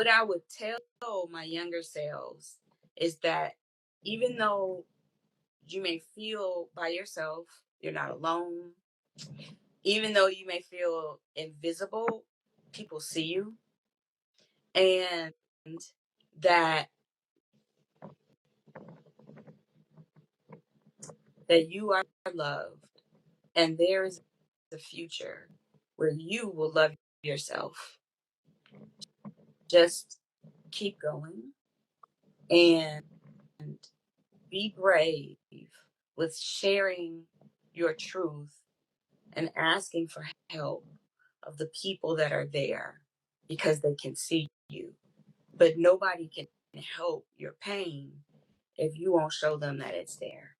what I would tell my younger selves is that even though you may feel by yourself, you're not alone. Even though you may feel invisible, people see you, and that you are loved, and there is a future where you will love yourself. Just keep going and be brave with sharing your truth and asking for help of the people that are there because they can see you. But nobody can help your pain if you won't show them that it's there.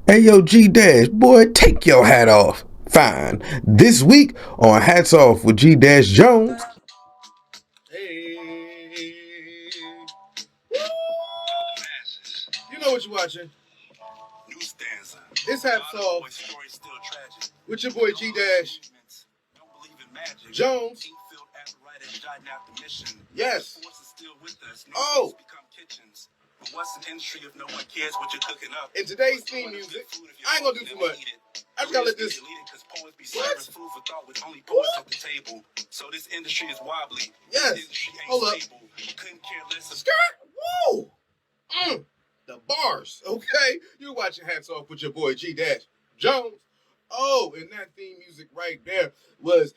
Hey yo, G Dash, boy, take your hat off. Fine. This week on Hats Off with G Dash Jones. Hey. You know what you're watching. It's Hats Off with your boy G Dash Jones. Yes. Oh. What's an industry if no one cares what you're cooking up? In today's theme music, I ain't gonna do too much. I just gotta let this. What? Food for thought with only poets at the table. So this industry is wobbly. Yes. Hold up. Couldn't care less. Skirt. Woo. The bars. Okay. You're watching Hats Off with your boy G Dash Jones. Oh, and that theme music right there was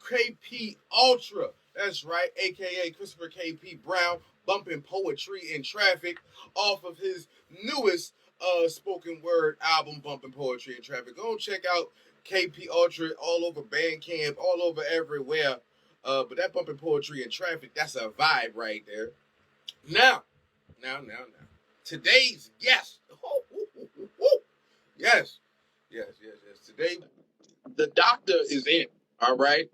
KP Ultra. That's right, aka Christopher KP Brown, bumping poetry in traffic off of his newest spoken word album, Bumping Poetry in Traffic. Go check out KP Ultra all over Bandcamp, all over everywhere. But that Bumping Poetry in Traffic, that's a vibe right there. Now. Today's guest. Yes. Today, the doctor is in. All right.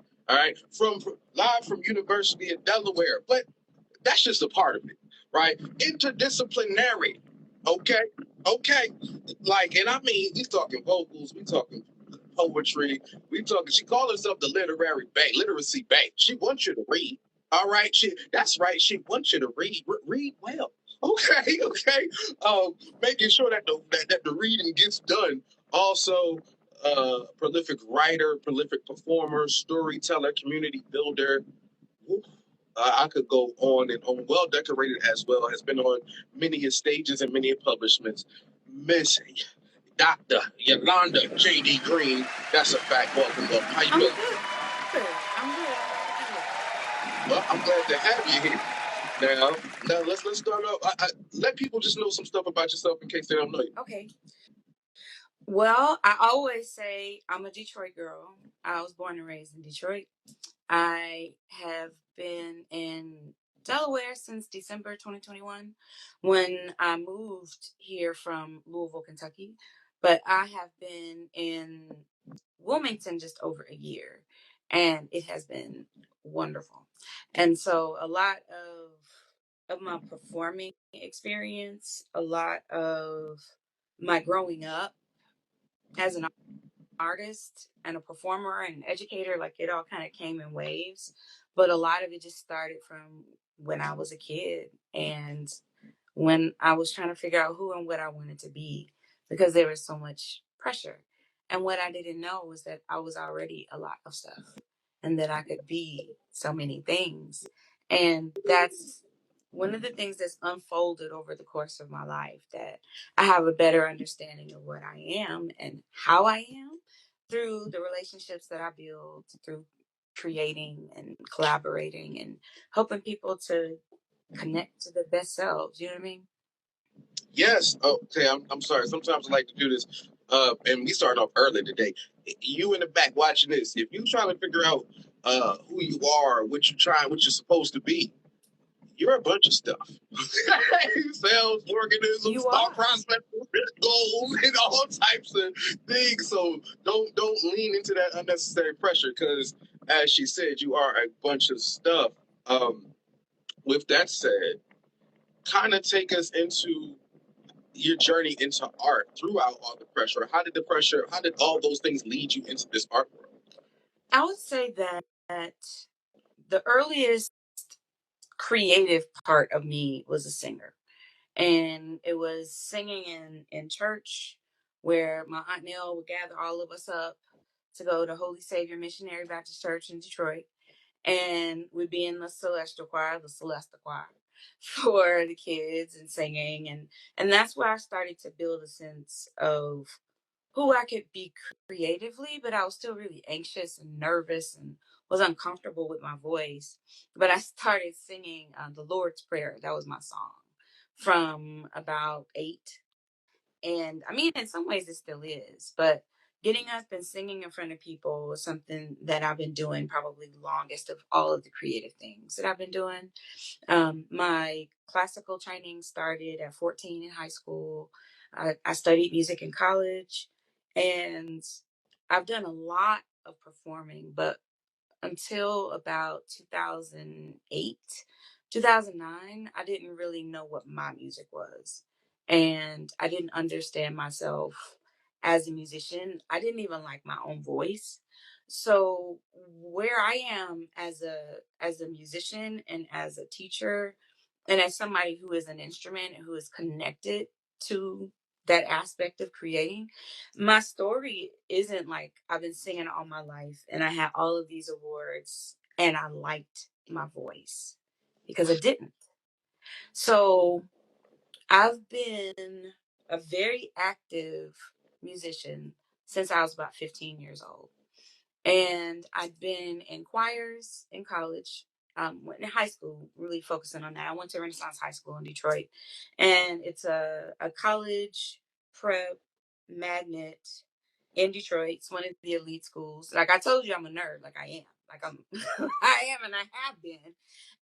From live from University of Delaware, but that's just a part of it, right? Interdisciplinary. Okay. Like, and I mean, we talking vocals, we talking poetry, we talking. She called herself the literacy bank. She wants you to read. All right. That's right. She wants you to read. Read well. Okay. Making sure that the reading gets done. Also, prolific writer, prolific performer, storyteller, community builder. I could go on and on. Well decorated as well. Has been on many stages and many publishments. Miss Dr. Yalonda JD Green. That's a fact. Welcome up. How you I'm doing? good. I'm good. Well, I'm glad to have you here. Now let's start off. Let people just know some stuff about yourself in case they don't know you. Okay. Well, I always say I'm a Detroit girl. I was born and raised in Detroit. I have been in Delaware since December 2021 when I moved here from Louisville, Kentucky. But I have been in Wilmington just over a year, and it has been wonderful. And so a lot of my performing experience, a lot of my growing up as an artist and a performer and an educator, like it all kind of came in waves. But a lot of it just started from when I was a kid and when I was trying to figure out who and what I wanted to be because there was so much pressure. And what I didn't know was that I was already a lot of stuff and that I could be so many things. And that's one of the things that's unfolded over the course of my life, that I have a better understanding of what I am and how I am through the relationships that I build, through creating and collaborating and helping people to connect to their best selves. You know what I mean? Yes. Okay. I'm sorry. Sometimes I like to do this. And we started off early today. You in the back watching this. If you trying to figure out who you are, what you're supposed to be, you're a bunch of stuff. Cells, organisms, thought processes, goals, and all types of things. So don't lean into that unnecessary pressure because, as she said, you are a bunch of stuff. With that said, kind of take us into your journey into art throughout all the pressure. How did all those things lead you into this art world? I would say that the earliest creative part of me was a singer. And it was singing in church where my Aunt Nell would gather all of us up to go to Holy Savior Missionary Baptist Church in Detroit. And we'd be in the Celestial Choir, the Celestial Choir, for the kids and singing. And that's where I started to build a sense of who I could be creatively, but I was still really anxious and nervous and was uncomfortable with my voice. But I started singing the Lord's Prayer. That was my song from about 8. And I mean, in some ways it still is, but getting up and singing in front of people is something that I've been doing probably the longest of all of the creative things that I've been doing. My classical training started at 14 in high school. I studied music in college, and I've done a lot of performing, but until about 2008, 2009, I didn't really know what my music was. And I didn't understand myself as a musician. I didn't even like my own voice. So where I am as a musician and as a teacher and as somebody who is an instrument and who is connected to that aspect of creating, my story isn't like I've been singing all my life and I had all of these awards and I liked my voice, because I didn't. So I've been a very active musician since I was about 15 years old. And I've been in choirs in college, went in high school, really focusing on that. I went to Renaissance High School in Detroit, and it's a college prep magnet in Detroit. It's one of the elite schools. Like I told you, I'm a nerd. Like I am. Like I'm, I am, and I have been.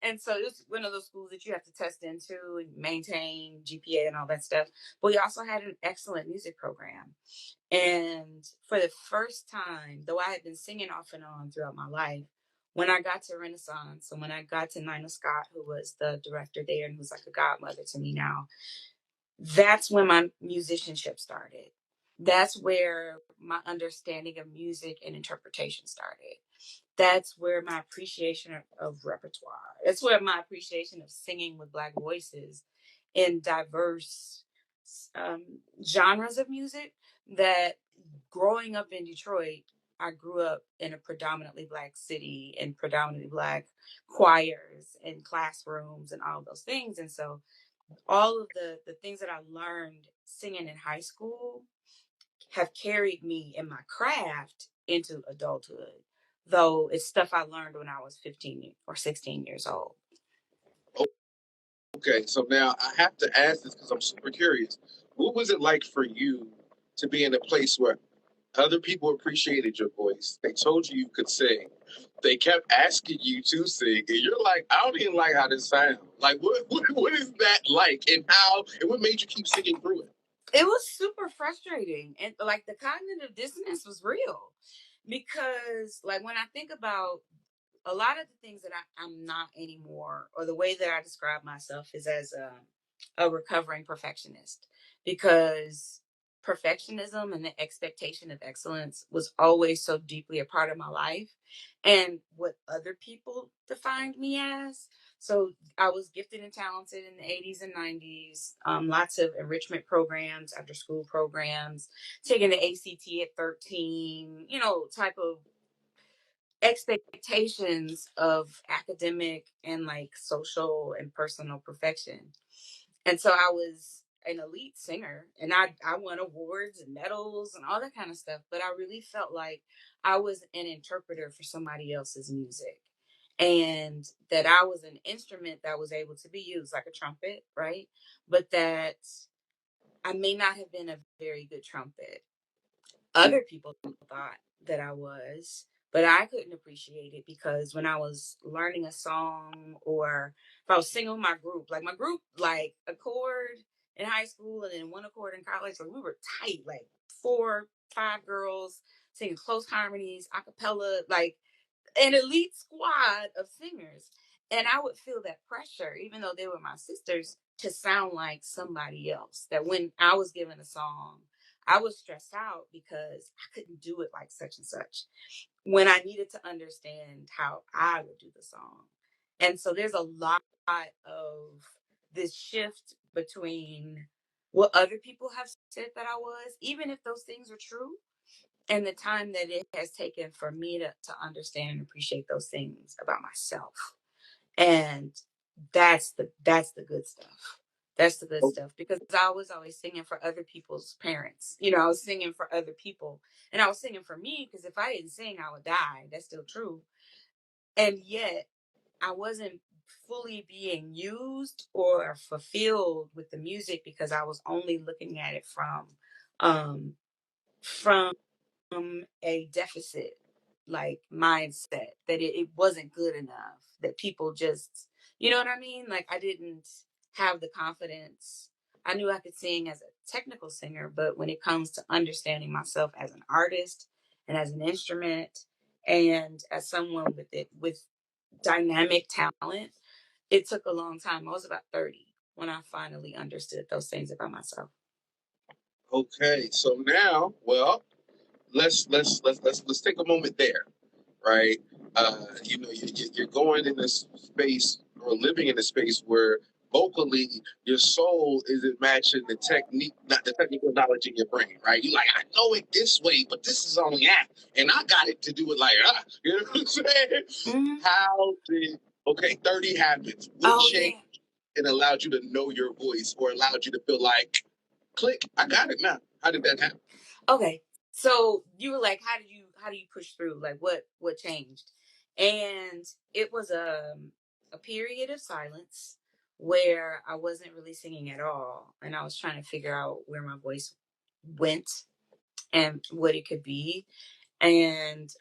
And so it's one of those schools that you have to test into and maintain GPA and all that stuff. But we also had an excellent music program. And for the first time, though I had been singing off and on throughout my life, when I got to Renaissance and when I got to Nina Scott, who was the director there and who's like a godmother to me now, that's when my musicianship started. That's where my understanding of music and interpretation started. That's where my appreciation of repertoire, that's where my appreciation of singing with Black voices in diverse um, genres of music. That growing up in Detroit, I grew up in a predominantly Black city and predominantly Black choirs and classrooms and all of those things. And so all of the things that I learned singing in high school have carried me in my craft into adulthood, though it's stuff I learned when I was 15 or 16 years old. Okay, so now I have to ask this because I'm super curious. What was it like for you to be in a place where other people appreciated your voice? They told you you could sing. They kept asking you to sing, and you're like, I don't even like how this sounds. Like, what is that like, and what made you keep singing through it? It was super frustrating, and like the cognitive dissonance was real, because like when I think about a lot of the things that I'm not anymore, or the way that I describe myself is as a recovering perfectionist, because perfectionism and the expectation of excellence was always so deeply a part of my life and what other people defined me as. So I was gifted and talented in the 80s and 90s, lots of enrichment programs, after school programs, taking the ACT at 13, type of expectations of academic and like social and personal perfection. And so I was an elite singer and I won awards and medals and all that kind of stuff. But I really felt like I was an interpreter for somebody else's music. And that I was an instrument that was able to be used like a trumpet, right? But that I may not have been a very good trumpet. Other people thought that I was, but I couldn't appreciate it because when I was learning a song, or if I was singing with my group, like a chord in high school and then one accord in college, like we were tight, like 4, 5 girls singing close harmonies, a cappella, like an elite squad of singers. And I would feel that pressure, even though they were my sisters, to sound like somebody else. That when I was given a song, I was stressed out because I couldn't do it like such and such, when I needed to understand how I would do the song. And so there's a lot of this shift between what other people have said that I was, even if those things are true, and the time that it has taken for me to understand and appreciate those things about myself. And that's the good stuff. That's the good stuff, because I was always singing for other people's parents. I was singing for other people, and I was singing for me, because if I didn't sing, I would die. That's still true. And yet I wasn't fully being used or fulfilled with the music, because I was only looking at it um from a deficit like mindset, that it wasn't good enough, that people just, you know what I mean? Like, I didn't have the confidence. I knew I could sing as a technical singer, but when it comes to understanding myself as an artist and as an instrument and as someone with dynamic talent, it took a long time. I was about 30 when I finally understood those things about myself. Okay, so now, well, let's take a moment there, right? You're going in this space or living in a space where vocally your soul isn't matching the technique, not the technical knowledge in your brain, right? You like, I know it this way, but this is only that, and I got it to do it like you know what I'm saying? Mm-hmm. How did 30 happens? What changed and allowed you to know your voice, or allowed you to feel like, click, I got it now? How did that happen? Okay. So you were like, how do you push through? Like, what changed? And it was a period of silence where I wasn't really singing at all, and I was trying to figure out where my voice went and what it could be. And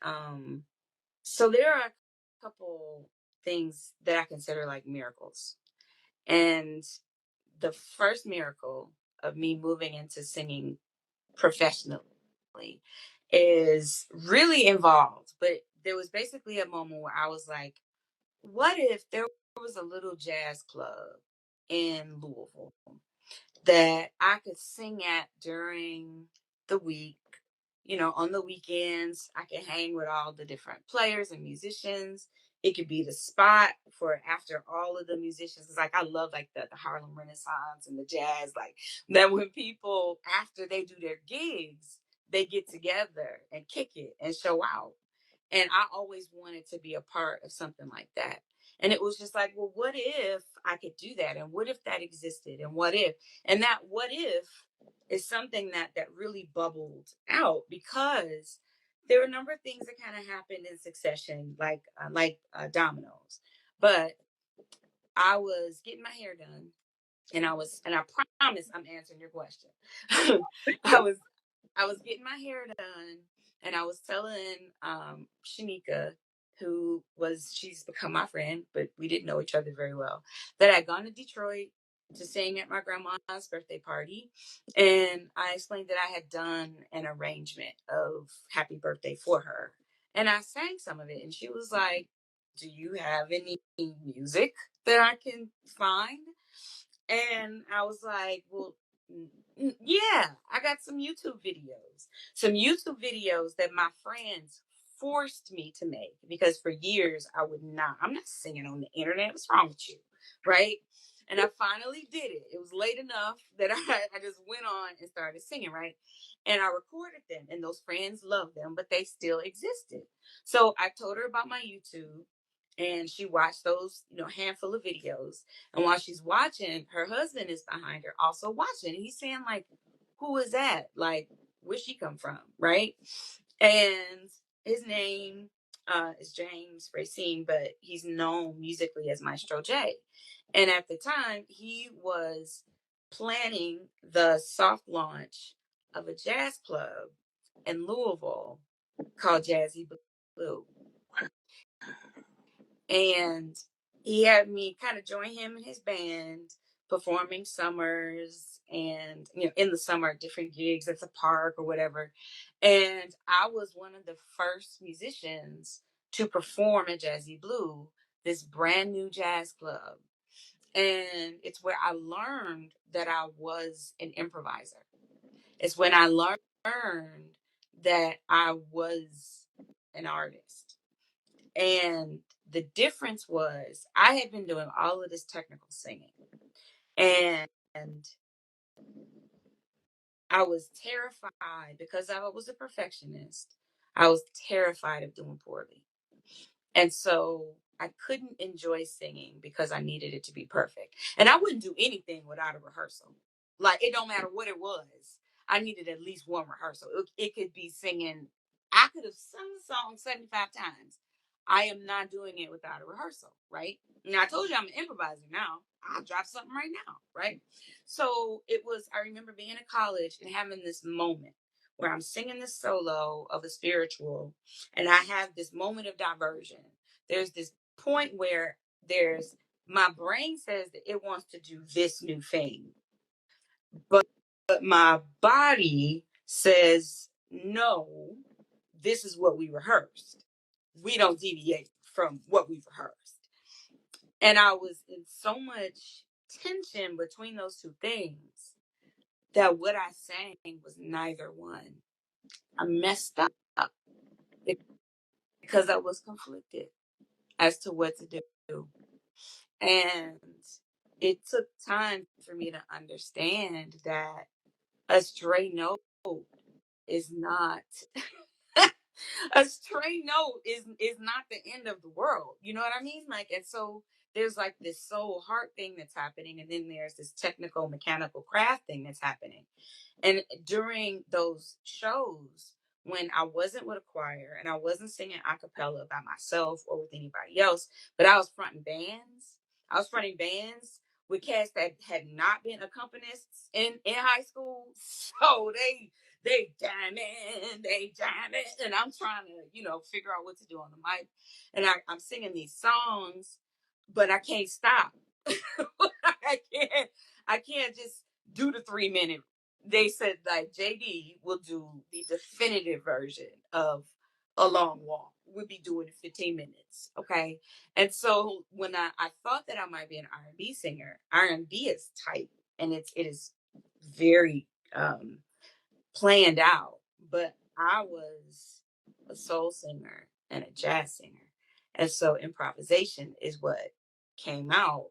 so there are a couple things that I consider like miracles. And the first miracle of me moving into singing professionally is really involved. But there was basically a moment where I was like, what if there was a little jazz club in Louisville that I could sing at during the week? On the weekends, I could hang with all the different players and musicians. It could be the spot for after all of the musicians. Cause like I love like the Harlem Renaissance and the jazz. Like that when people after they do their gigs, they get together and kick it and show out. And I always wanted to be a part of something like that. And it was just like, well, what if I could do that? And what if that existed? And what if? And that what if is something that really bubbled out, because there were a number of things that kind of happened in succession, like dominoes. But I was getting my hair done, and I promise I'm answering your question. I was I was getting my hair done, and I was telling Shanika, she's become my friend, but we didn't know each other very well, that I'd gone to Detroit to sing at my grandma's birthday party. And I explained that I had done an arrangement of Happy Birthday for her. And I sang some of it, and she was like, do you have any music that I can find? And I was like, well, yeah, I got some YouTube videos. Some YouTube videos that my friends forced me to make, because for years I'm not singing on the internet. What's wrong with you? Right. And I finally did it. It was late enough that I just went on and started singing. Right. And I recorded them, and those friends loved them, but they still existed. So I told her about my YouTube, and she watched those, handful of videos. And while she's watching, her husband is behind her also watching. And he's saying, like, who is that? Like, where'd she come from? Right. And his name is James Racine, but he's known musically as Maestro J. And at the time, he was planning the soft launch of a jazz club in Louisville called Jazzy Blue. And he had me kind of join him in his band, performing summers and, in the summer, different gigs at the park or whatever. And I was one of the first musicians to perform at Jazzy Blue, this brand new jazz club. And it's where I learned that I was an improviser. It's when I learned that I was an artist. And the difference was I had been doing all of this technical singing, and I was terrified because I was a perfectionist. I was terrified of doing poorly. And so I couldn't enjoy singing because I needed it to be perfect. And I wouldn't do anything without a rehearsal. Like, it don't matter what it was. I needed at least one rehearsal. It could be singing. I could have sung the song 75 times. I am not doing it without a rehearsal, right? Now, I told you I'm an improviser now. I'll drop something right now, right? So I remember being in college and having this moment where I'm singing this solo of a spiritual, and I have this moment of diversion. There's this point where my brain says that it wants to do this new thing, but my body says, no, this is what we rehearsed. We don't deviate from what we've rehearsed. And I was in so much tension between those two things that what I sang was neither one. I messed up because I was conflicted as to what to do. And it took time for me to understand that a stray note is not a stray note is not the end of the world. You know what I mean? Like, and so there's like this soul heart thing that's happening, and then there's this technical mechanical craft thing that's happening. And during those shows, when I wasn't with a choir and I wasn't singing a cappella by myself or with anybody else, but I was fronting bands. I was fronting bands with cats that had not been accompanists in high school. So they jamming, and I'm trying to, figure out what to do on the mic. And I'm singing these songs, but I can't stop. I can't just do the 3 minute. They said like JD will do the definitive version of a long walk. We'll be doing it 15 minutes. Okay. And so when I thought that I might be an R&B singer, R&B is tight and it is very planned out, but I was a soul singer and a jazz singer. And so improvisation is what came out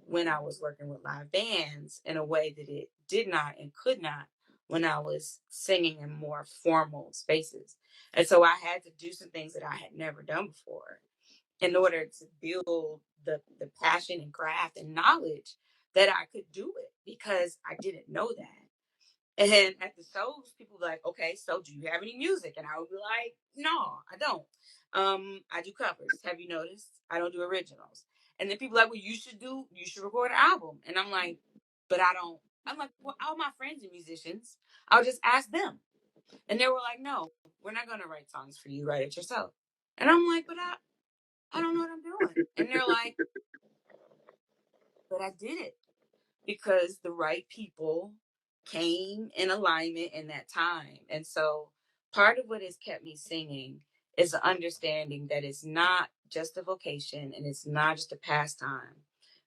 when I was working with live bands in a way that it did not and could not when I was singing in more formal spaces. And so I had to do some things that I had never done before in order to build the passion and craft and knowledge that I could do it, because I didn't know that. And at the shows, people were like, okay, so do you have any music? And I would be like, no, I don't. I do covers. Have you noticed? I don't do originals. And then people are like, well, you should record an album. And I'm like, but I don't. I'm like, well, all my friends are musicians. I'll just ask them. And they were like, no, we're not going to write songs for you. Write it yourself. And I'm like, but I don't know what I'm doing. And they're like, but I did it because the right people came in alignment in that time. And so part of what has kept me singing is the understanding that it's not just a vocation and it's not just a pastime.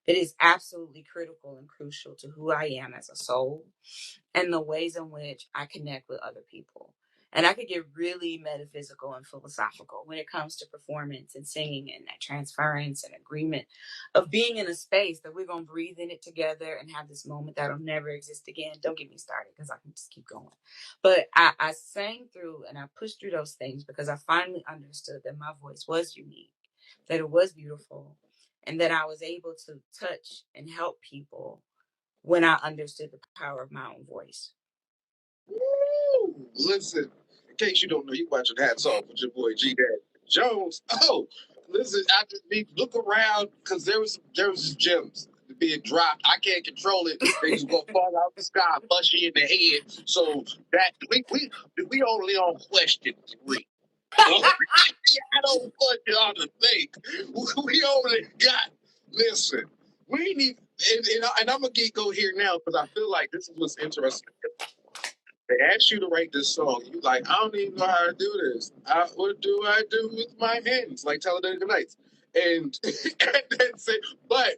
It is absolutely critical and crucial to who I am as a soul and the ways in which I connect with other people. And I could get really metaphysical and philosophical when it comes to performance and singing and that transference and agreement of being in a space that we're going to breathe in it together and have this moment that'll never exist again. Don't get me started because I can just keep going. But I sang through and I pushed through those things because I finally understood that my voice was unique, that it was beautiful, and that I was able to touch and help people when I understood the power of my own voice. Woo! Listen, in case you don't know, you watching Hats Off with your boy G Dad Jones. Oh, listen, I just need to look around because there was gems being dropped. I can't control it. They just gonna fall out the sky, bust you in the head. So that we only on question 3. I don't want y'all to think we only got. Listen, we need, and I'm gonna go here now because I feel like this is what's interesting. They asked you to write this song. You like, I don't even know how to do this. What do I do with my hands? Like Talladega Nights. And, and that's it. But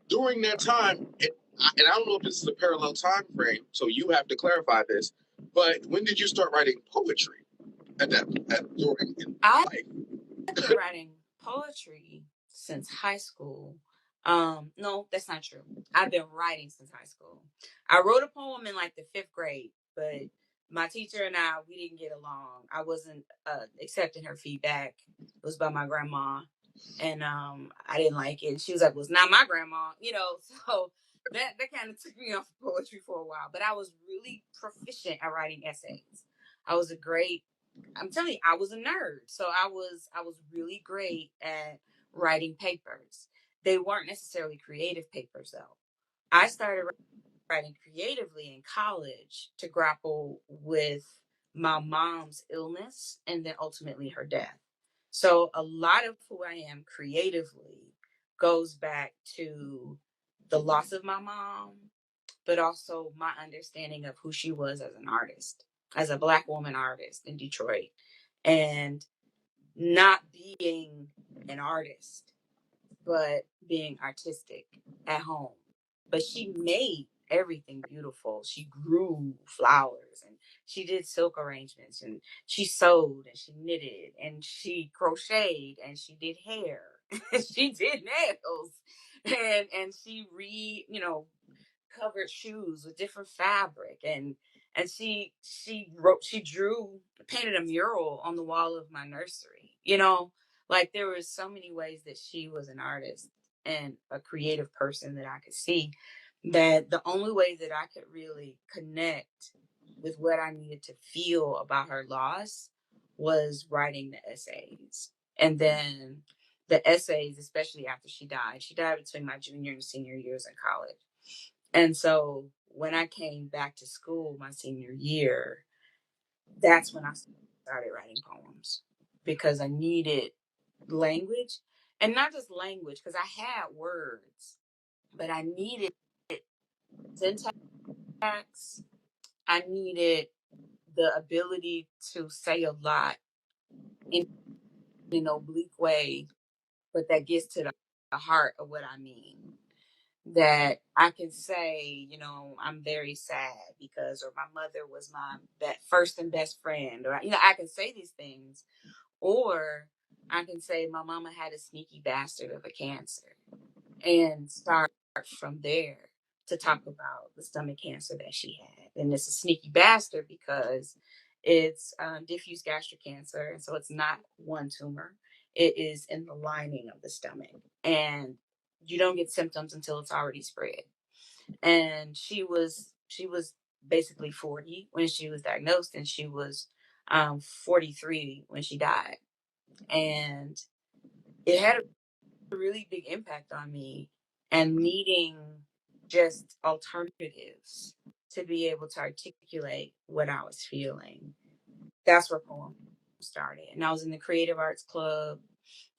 during that time, and I don't know if this is a parallel time frame, so you have to clarify this. But when did you start writing poetry during I life? have been writing poetry since high school. No, that's not true. I've been writing since high school. I wrote a poem in like the 5th grade, but my teacher and we didn't get along. I wasn't accepting her feedback. It was by my grandma, and I didn't like it. She was like, "Well, it's not my grandma," you know. So that kind of took me off of poetry for a while. But I was really proficient at writing essays. I was a great. I'm telling you, I was a nerd. So I was really great at writing papers. They weren't necessarily creative papers though. I started writing creatively in college to grapple with my mom's illness and then ultimately her death. So a lot of who I am creatively goes back to the loss of my mom, but also my understanding of who she was as an artist, as a Black woman artist in Detroit, and not being an artist but being artistic at home. But she made everything beautiful. She grew flowers and she did silk arrangements and she sewed and she knitted and she crocheted and she did hair. She did nails and she covered shoes with different fabric and she drew painted a mural on the wall of my nursery. Like there were so many ways that she was an artist and a creative person that I could see, that the only way that I could really connect with what I needed to feel about her loss was writing the essays. And then the essays, especially after she died between my junior and senior years in college. And so when I came back to school my senior year, that's when I started writing poems because I needed language, and not just language because I had words, but I needed syntax. I needed the ability to say a lot in an oblique way, but that gets to the heart of what I mean. That I can say, I'm very sad because, or my mother was my first and best friend, or, I can say these things, or I can say my mama had a sneaky bastard of a cancer and start from there to talk about the stomach cancer that she had. And it's a sneaky bastard because it's diffuse gastric cancer. And so it's not one tumor, it is in the lining of the stomach. And you don't get symptoms until it's already spread. And she was basically 40 when she was diagnosed, and she was 43 when she died. And it had a really big impact on me, and needing just alternatives to be able to articulate what I was feeling. That's where poems started. And I was in the creative arts club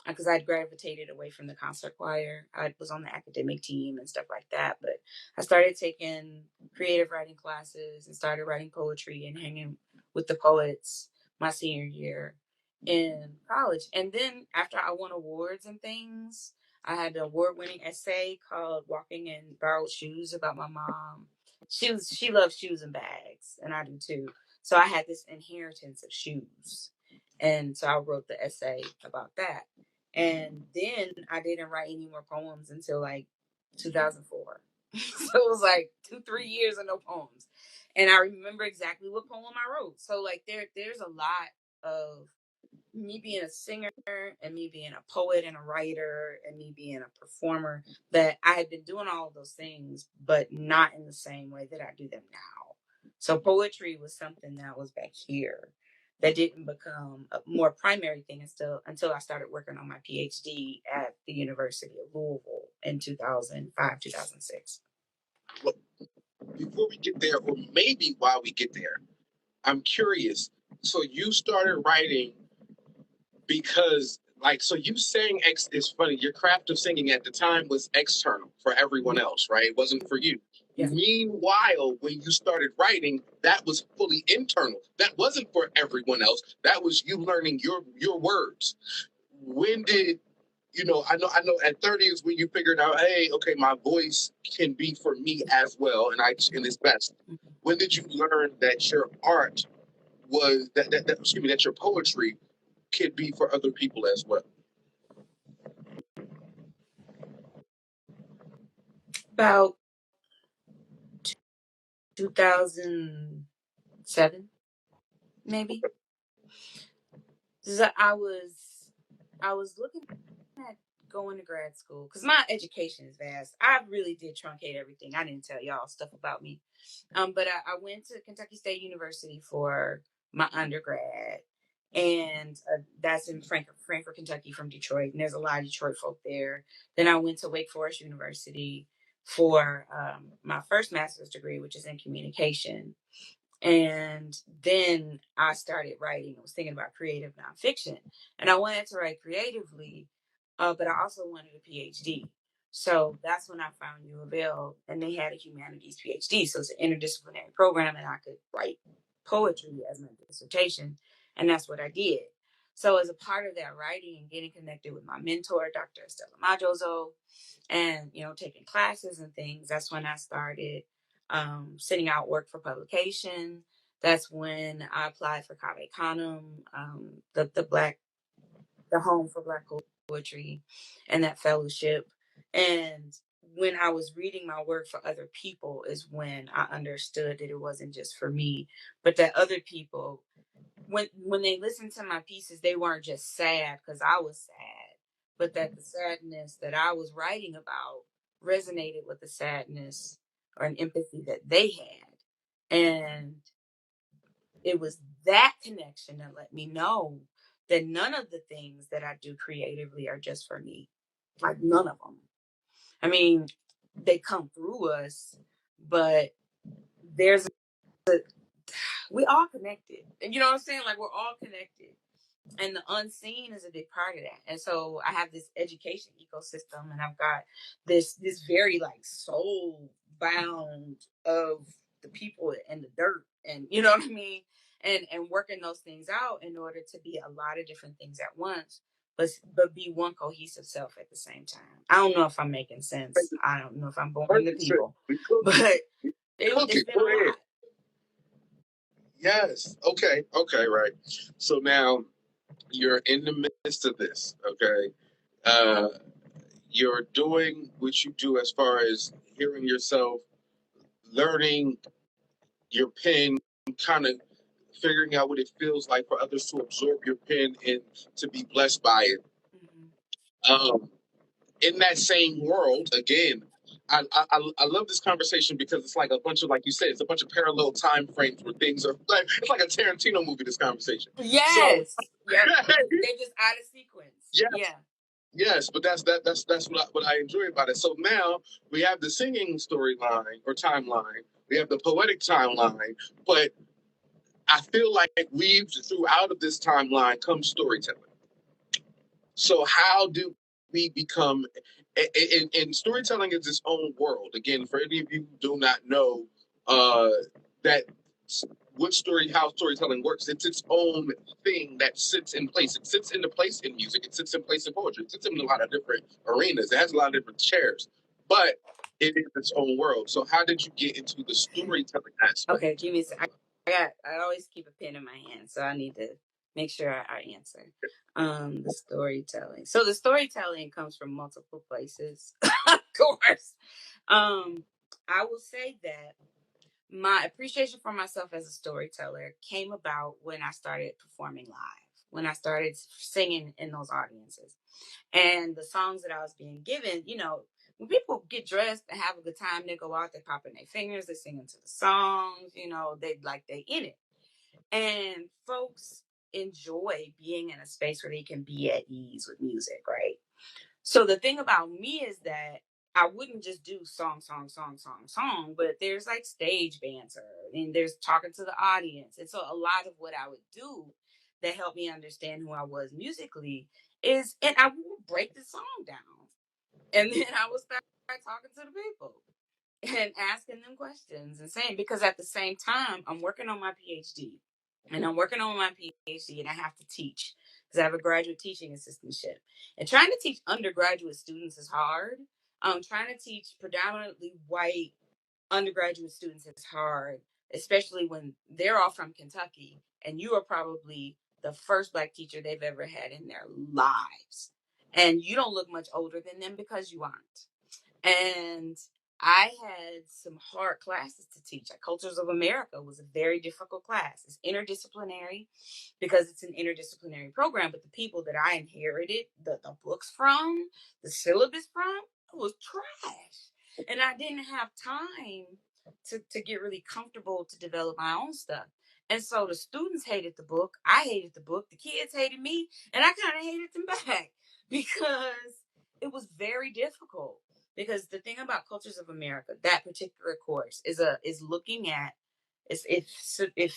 because I'd gravitated away from the concert choir. I was on the academic team and stuff like that. But I started taking creative writing classes and started writing poetry and hanging with the poets my senior year in college. And then after I won awards and things, I had an award-winning essay called "Walking in Borrowed Shoes" about my mom. She loves shoes and bags, and I do too. So I had this inheritance of shoes, and so I wrote the essay about that. And then I didn't write any more poems until like 2004. So it was like 2-3 years of no poems. And I remember exactly what poem I wrote. So like there's a lot of me being a singer and me being a poet and a writer and me being a performer, that I had been doing all of those things, but not in the same way that I do them now. So poetry was something that was back here that didn't become a more primary thing until I started working on my PhD at the University of Louisville in 2005, 2006. Well, before we get there, or maybe while we get there, I'm curious. So you started writing because, so you sang it's funny, your craft of singing at the time was external for everyone else, right? It wasn't for you. Yeah. Meanwhile, when you started writing, that was fully internal. That wasn't for everyone else. That was you learning your words. When did I know at 30 is when you figured out, hey, okay, my voice can be for me as well, and it's best. When did you learn that your art was that your poetry could be for other people as well? About 2007, maybe. So I was looking at going to grad school because my education is vast. I really did truncate everything. I didn't tell y'all stuff about me. But I went to Kentucky State University for my undergrad, and that's in Frankfort, Kentucky, from Detroit. And there's a lot of Detroit folk there. Then I went to Wake Forest University for my first master's degree, which is in communication. And then I started writing. I was thinking about creative nonfiction, and I wanted to write creatively, but I also wanted a PhD. So that's when I found U of L, and they had a humanities PhD. So it's an interdisciplinary program, and I could write poetry as my dissertation, and that's what I did. So as a part of that writing and getting connected with my mentor, Dr. Estella Majozo, and taking classes and things, that's when I started sending out work for publication. That's when I applied for Cave Canem, the home for Black poetry, and that fellowship. And when I was reading my work for other people is when I understood that it wasn't just for me, but that other people, when they listened to my pieces, they weren't just sad because I was sad, but that the sadness that I was writing about resonated with the sadness or an empathy that they had. And it was that connection that let me know that none of the things that I do creatively are just for me. Like none of them. I mean, they come through us, but there's we all connected. And you know what I'm saying? Like we're all connected. And the unseen is a big part of that. And so I have this education ecosystem, and I've got this very like soul bound of the people and the dirt, and you know what I mean, and working those things out in order to be a lot of different things at once, but be one cohesive self at the same time. I don't know if I'm making sense. I don't know if I'm boring the people, We but cooking. We cooking. it's been Go a ahead. lot. Yes. Okay. Okay. Right. So now you're in the midst of this. Okay. Uh, you're doing what you do as far as hearing yourself, learning your pen, kind of figuring out what it feels like for others to absorb your pen and to be blessed by it. Um, in that same world, again, I love this conversation because it's like a bunch of, like you said, it's a bunch of parallel time frames where things are like, it's like a Tarantino movie, this conversation. So Yes. Yep. They just out of sequence. yes, Yeah. yes, but that's what I enjoy about it. So now we have the singing storyline or timeline, we have the poetic timeline, but I feel like weaved throughout of this timeline comes storytelling. So how do we become and storytelling is its own world. Again, for any of you who do not know that how storytelling works, it's its own thing that sits in place. It sits into place in music. It sits in place in poetry. It sits in a lot of different arenas. It has a lot of different chairs, but it is its own world. So how did you get into the storytelling aspect? Okay, give me. I always keep a pen in my hand, so I need to make sure I answer. The storytelling. So the storytelling comes from multiple places, of course. I will say that my appreciation for myself as a storyteller came about when I started performing live, when I started singing in those audiences. And the songs that I was being given, when people get dressed and have a good time, they go out, they pop in their fingers, they sing into the songs, they in it. And folks enjoy being in a space where they can be at ease with music, right? So the thing about me is that I wouldn't just do song, song, song, song, song, but there's like stage banter and there's talking to the audience. And so a lot of what I would do that helped me understand who I was musically and I would break the song down. And then I would start talking to the people and asking them questions and saying, because at the same time, I'm working on my PhD and I'm working on my PhD and I have to teach because I have a graduate teaching assistantship. And trying to teach undergraduate students is hard. Trying to teach predominantly white undergraduate students is hard, especially when they're all from Kentucky and you are probably the first Black teacher they've ever had in their lives. And you don't look much older than them because you aren't. And I had some hard classes to teach. Like Cultures of America was a very difficult class. It's interdisciplinary because it's an interdisciplinary program, but the people that I inherited the books from, the syllabus from, was trash. And I didn't have time to get really comfortable to develop my own stuff. And so the students hated the book. I hated the book. The kids hated me. And I kind of hated them back because it was very difficult. Because the thing about Cultures of America, that particular course is looking at it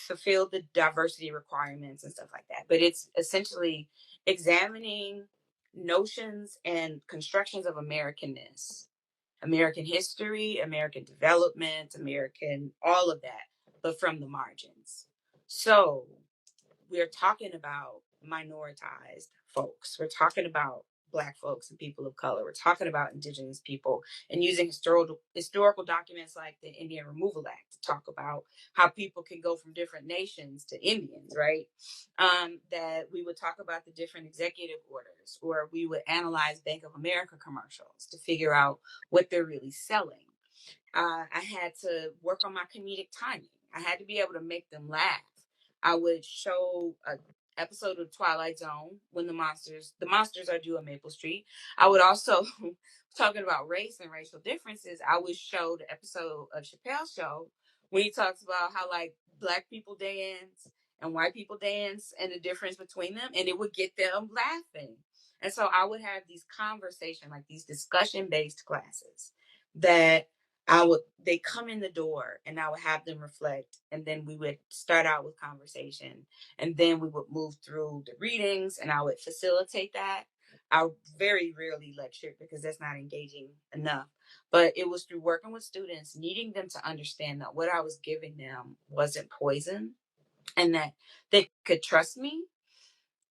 fulfilled the diversity requirements and stuff like that. But it's essentially examining notions and constructions of Americanness, American history, American development, American all of that, but from the margins. So we're talking about minoritized folks. We're talking about Black folks and people of color. We're talking about indigenous people and using historical documents like the Indian Removal Act to talk about how people can go from different nations to Indians, right? That we would talk about the different executive orders, or we would analyze Bank of America commercials to figure out what they're really selling. I had to work on my comedic timing. I had to be able to make them laugh. I would show a episode of Twilight Zone when the monsters are due on Maple Street. I would also, talking about race and racial differences, I would show the episode of Chappelle's Show when he talks about how like Black people dance and white people dance and the difference between them, and it would get them laughing. And so I would have these conversation, like these discussion based classes that they come in the door and I would have them reflect, and then we would start out with conversation, and then we would move through the readings and I would facilitate that. I very rarely lectured because that's not engaging enough, but it was through working with students, needing them to understand that what I was giving them wasn't poison and that they could trust me.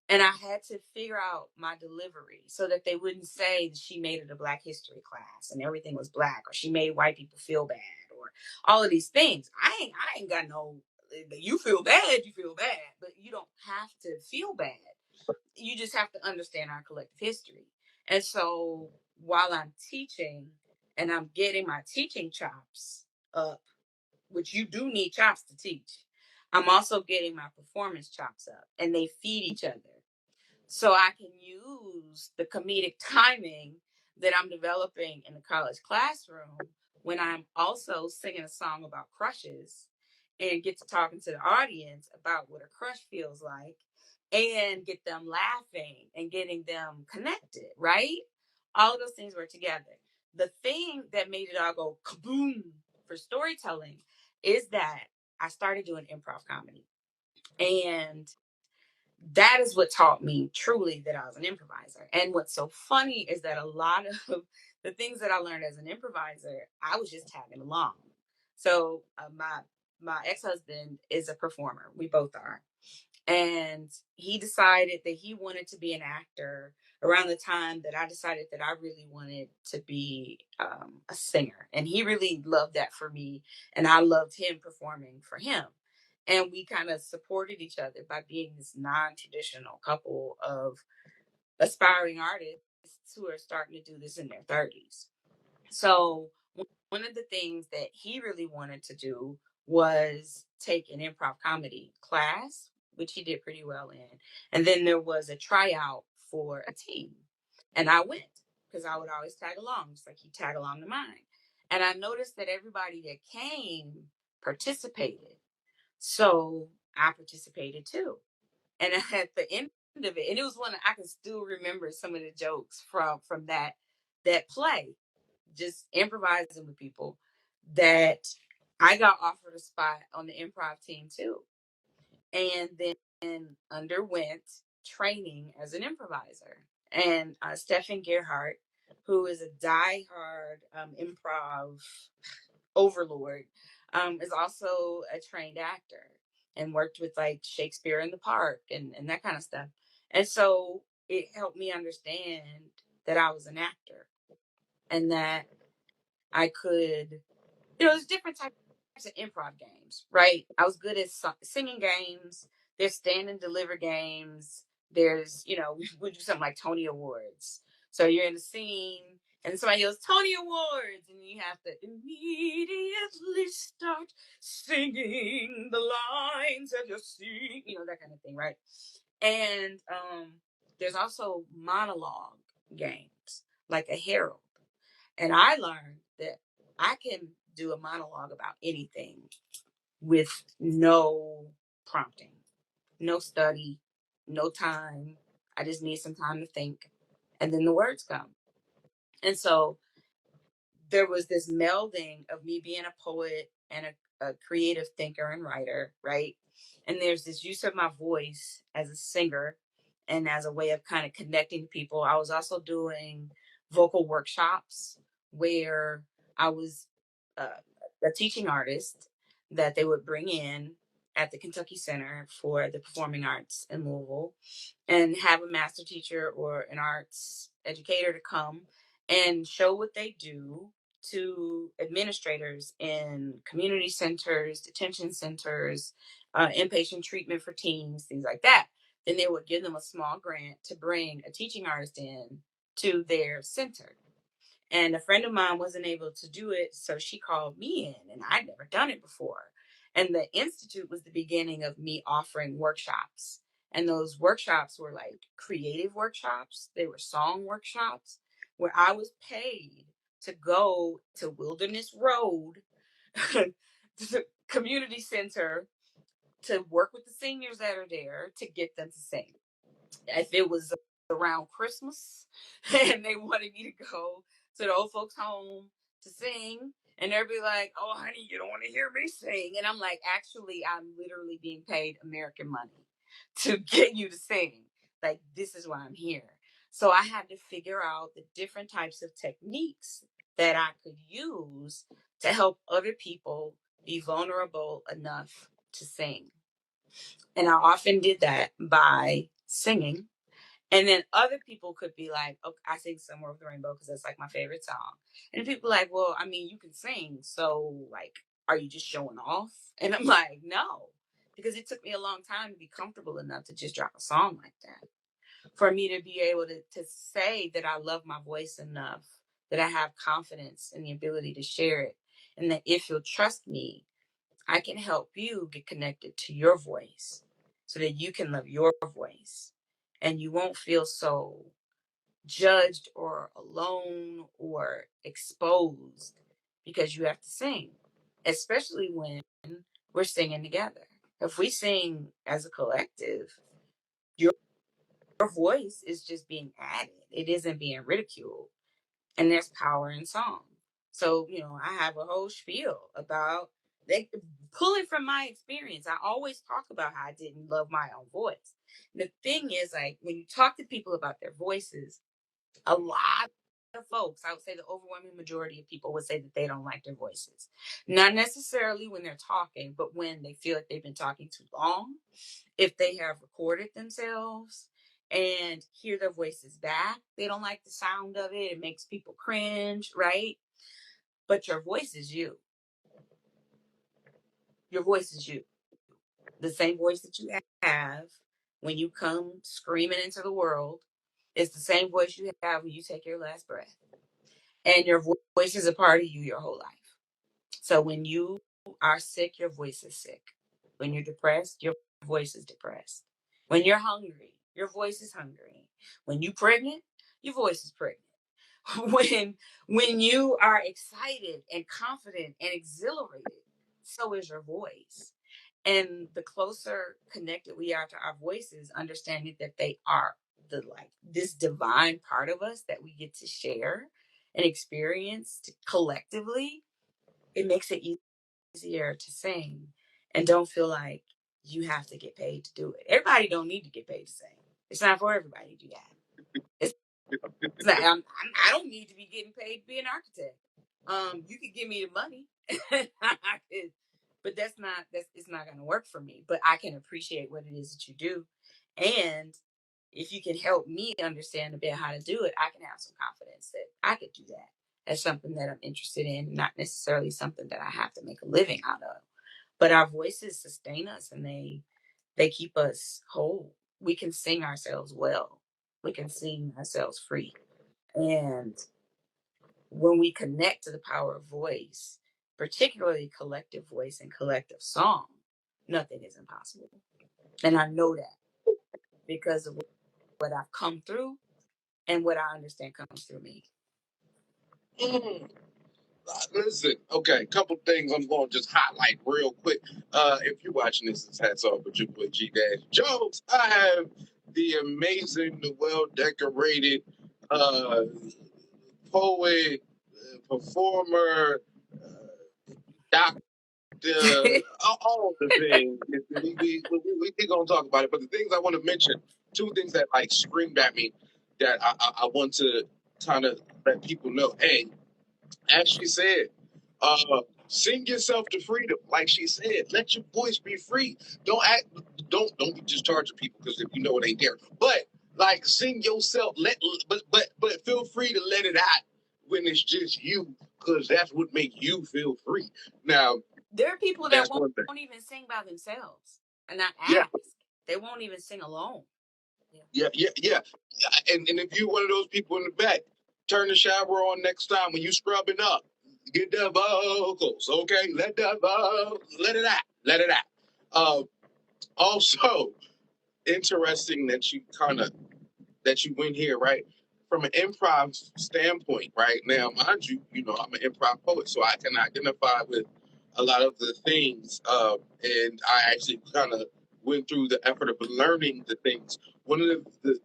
And I had to figure out my delivery so that they wouldn't say that she made it a Black history class and everything was Black, or she made white people feel bad, or all of these things. I ain't got no. You feel bad, you feel bad, but you don't have to feel bad. You just have to understand our collective history. And so while I'm teaching and I'm getting my teaching chops up, which you do need chops to teach, I'm also getting my performance chops up, and they feed each other. So I can use the comedic timing that I'm developing in the college classroom when I'm also singing a song about crushes and get to talking to the audience about what a crush feels like and get them laughing and getting them connected, right? All of those things work together. The thing that made it all go kaboom for storytelling is that I started doing improv comedy. And that is what taught me truly that I was an improviser. And what's so funny is that a lot of the things that I learned as an improviser, I was just tagging along. So my ex-husband is a performer. We both are. And he decided that he wanted to be an actor around the time that I decided that I really wanted to be a singer. And he really loved that for me. And I loved him performing for him. And we kind of supported each other by being this non-traditional couple of aspiring artists who are starting to do this in their 30s. So one of the things that he really wanted to do was take an improv comedy class, which he did pretty well in. And then there was a tryout for a team. And I went because I would always tag along, just like he tag along to mine. And I noticed that everybody that came participated. So I participated too. And at the end of it, and it was one I can still remember some of the jokes from that play, just improvising with people, that I got offered a spot on the improv team too. And then underwent training as an improviser. And Stefan Gerhardt, who is a diehard improv overlord, is also a trained actor and worked with like Shakespeare in the Park and that kind of stuff. And so it helped me understand that I was an actor and that I could, there's different types of improv games, right? I was good at singing games. There's stand and deliver games. There's, we do something like Tony Awards. So you're in a scene and somebody yells Tony Awards, and you have to immediately start singing the lines as you sing, that kind of thing, right? And there's also monologue games, like a herald. And I learned that I can do a monologue about anything with no prompting, no study, no time. I just need some time to think, and then the words come. And so there was this melding of me being a poet and a creative thinker and writer, right? And there's this use of my voice as a singer and as a way of kind of connecting to people. I was also doing vocal workshops where I was a teaching artist that they would bring in at the Kentucky Center for the Performing Arts in Louisville, and have a master teacher or an arts educator to come and show what they do to administrators in community centers, detention centers, inpatient treatment for teens, things like that. Then they would give them a small grant to bring a teaching artist in to their center. And a friend of mine wasn't able to do it, so she called me in, and I'd never done it before. And the Institute was the beginning of me offering workshops. And those workshops were like creative workshops, they were song workshops where I was paid to go to Wilderness Road, to the community center, to work with the seniors that are there to get them to sing. If it was around Christmas and they wanted me to go to the old folks' home to sing, and they'd be like, "Oh, honey, you don't want to hear me sing." And I'm like, "Actually, I'm literally being paid American money to get you to sing. Like, this is why I'm here." So I had to figure out the different types of techniques that I could use to help other people be vulnerable enough to sing. And I often did that by singing. And then other people could be like, "Okay, I sing Somewhere Over the Rainbow because that's like my favorite song." And people are like, "Well, I mean, you can sing. So, like, are you just showing off?" And I'm like, "No," because it took me a long time to be comfortable enough to just drop a song like that. For me to be able to say that I love my voice enough, that I have confidence in the ability to share it, and that if you'll trust me, I can help you get connected to your voice so that you can love your voice and you won't feel so judged or alone or exposed because you have to sing, especially when we're singing together. If we sing as a collective, your voice is just being added, it isn't being ridiculed. And there's power in song. So, I have a whole spiel about they pulling from my experience. I always talk about how I didn't love my own voice. And the thing is, like, when you talk to people about their voices, a lot of folks, I would say the overwhelming majority of people would say that they don't like their voices. Not necessarily when they're talking, but when they feel like they've been talking too long, if they have recorded themselves and hear their voices back, they don't like the sound of it. It makes people cringe, right? But your voice is you. Your voice is you. The same voice that you have when you come screaming into the world is the same voice you have when you take your last breath. And your voice is a part of you your whole life. So when you are sick, your voice is sick. When you're depressed, your voice is depressed. When you're hungry, your voice is hungry. When you're pregnant, your voice is pregnant. When you are excited and confident and exhilarated, so is your voice. And the closer connected we are to our voices, understanding that they are this divine part of us that we get to share and experience collectively, it makes it easier to sing and don't feel like you have to get paid to do it. Everybody don't need to get paid to sing. It's not for everybody to do that. It's not, I don't need to be getting paid to be an architect. You could give me the money, but it's not going to work for me. But I can appreciate what it is that you do, and if you can help me understand a bit how to do it, I can have some confidence that I could do that. That's something that I'm interested in, not necessarily something that I have to make a living out of. But our voices sustain us, and they keep us whole. We can sing ourselves well. We can sing ourselves free. And when we connect to the power of voice, particularly collective voice and collective song, nothing is impossible. And I know that because of what I've come through and what I understand comes through me. Mm. Listen, okay, a couple things I'm going to just highlight real quick. If you're watching this, it's Hats Off with your boy G Dash Jones. I have the amazing, the well-decorated poet, performer, doctor, all the things. We gonna talk about it, but the things I want to mention, two things that like screamed at me that I want to kind of let people know. Hey, as she said, sing yourself to freedom. Like she said, let your voice be free. Don't be just charging people because if you know it ain't there. But like sing yourself. But feel free to let it out when it's just you, because that's what makes you feel free. Now there are people that won't even sing by themselves and not ask. Yeah. They won't even sing alone. Yeah. And if you're one of those people in the back, turn the shower on next time when you scrubbing up. Get the vocals, okay? Let it out. Also, interesting that you went here, right? From an improv standpoint, right? Now, mind you, I'm an improv poet, so I can identify with a lot of the things, and I actually kind of went through the effort of learning the things. One of the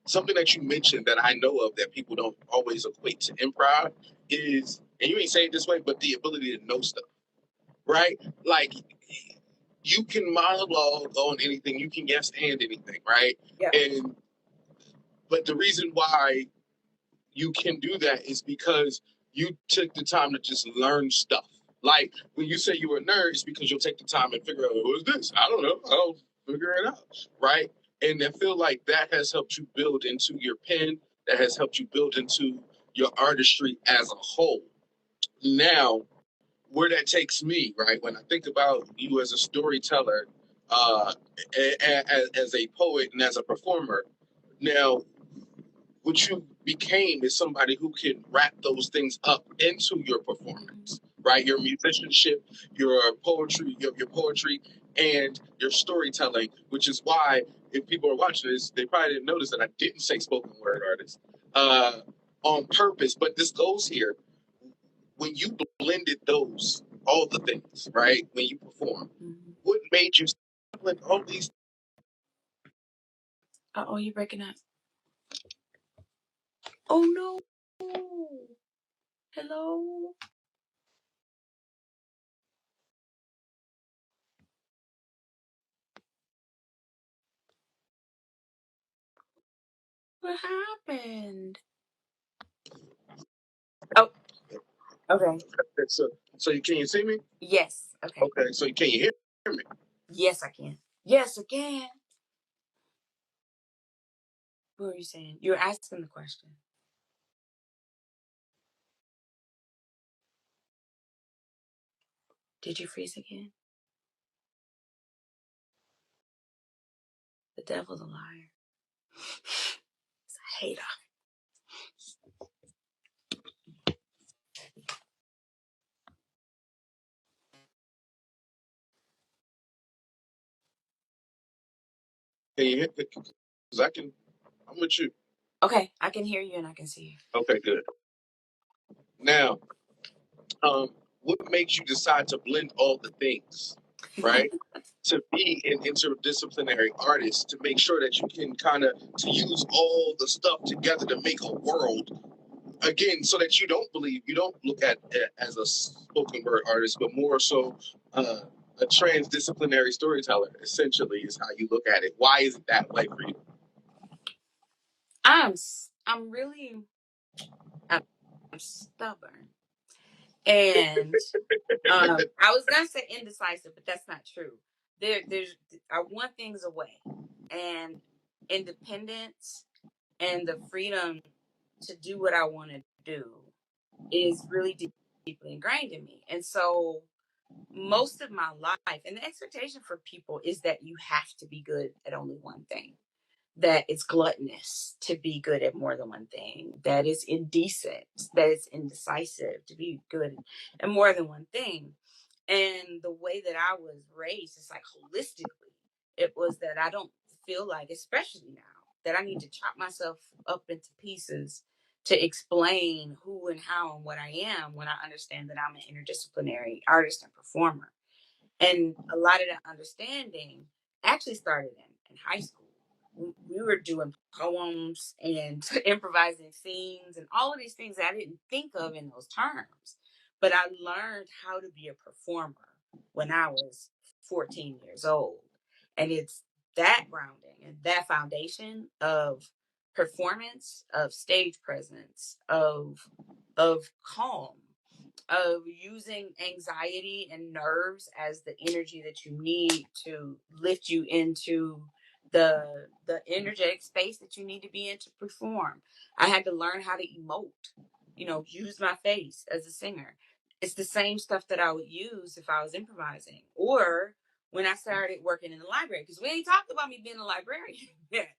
something that you mentioned that I know of that people don't always equate to improv is, and you ain't saying it this way, but the ability to know stuff, right? Like you can monologue on anything, you can yes and anything, right? Yeah. But the reason why you can do that is because you took the time to just learn stuff. Like when you say you were a nerd, it's because you'll take the time and figure out what is this? I don't know. I'll figure it out, right? And I feel like that has helped you build into your pen. That has helped you build into your artistry as a whole. Now, where that takes me, right? When I think about you as a storyteller, as a poet and as a performer, now what you became is somebody who can wrap those things up into your performance, right? Your musicianship, your poetry, and your storytelling, which is why if people are watching this, they probably didn't notice that I didn't say spoken word artist on purpose. But this goes here when you blended all the things, right? When you perform, what made you blend all these? Oh, you're breaking up. Oh no. Hello. What happened? Oh, okay. So can you see me? Yes. Okay. Okay. So can you hear me? Yes, I can. Yes, I can. What were you saying? You were asking the question. Did you freeze again? The devil's a liar. He's a hater. Can you hit? Because I'm with you. Okay, I can hear you and I can see you. Okay, good. Now, what makes you decide to blend all the things, right? To be an interdisciplinary artist, to make sure that you can to use all the stuff together to make a world, again, so that you don't look at it as a spoken word artist, but more so a transdisciplinary storyteller, essentially, is how you look at it. Why is it that way for you? I'm stubborn. And I was gonna say indecisive, but that's not true. I want things away, and independence and the freedom to do what I want to do is really deeply ingrained in me. And so most of my life, and the expectation for people is that you have to be good at only one thing. that it's gluttonous to be good at more than one thing, that it's indecent, that it's indecisive to be good at more than one thing. And the way that I was raised is like holistically, it was that I don't feel like, especially now, that I need to chop myself up into pieces to explain who and how and what I am when I understand that I'm an interdisciplinary artist and performer. And a lot of that understanding actually started in high school. We were doing poems and improvising scenes and all of these things that I didn't think of in those terms. But I learned how to be a performer when I was 14 years old. And it's that grounding and that foundation of performance, of stage presence, of calm, of using anxiety and nerves as the energy that you need to lift you into the energetic space that you need to be in to perform. I had to learn how to emote, use my face as a singer. It's the same stuff that I would use if I was improvising or when I started working in the library, because we ain't talked about me being a librarian yet.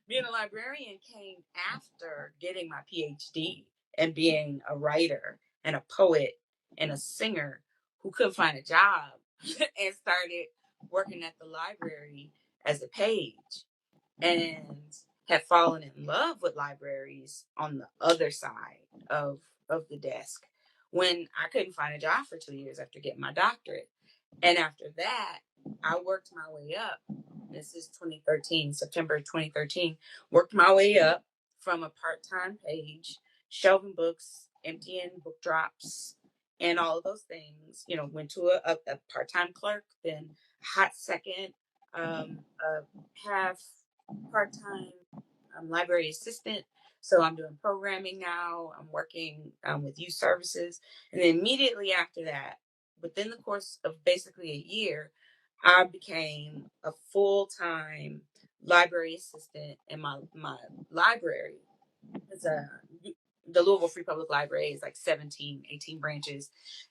Being a librarian came after getting my PhD and being a writer and a poet and a singer who couldn't find a job and started working at the library as a page and had fallen in love with libraries on the other side of the desk when I couldn't find a job for 2 years after getting my doctorate. And after that, I worked my way up. This is 2013, September 2013. Worked my way up from a part-time page, shelving books, emptying book drops, and all of those things. Went to a part-time clerk, then hot second, a half part-time library assistant. So I'm doing programming now. I'm working with youth services. And then immediately after that, within the course of basically a year, I became a full-time library assistant in my library. It's the Louisville Free Public Library is like 17, 18 branches.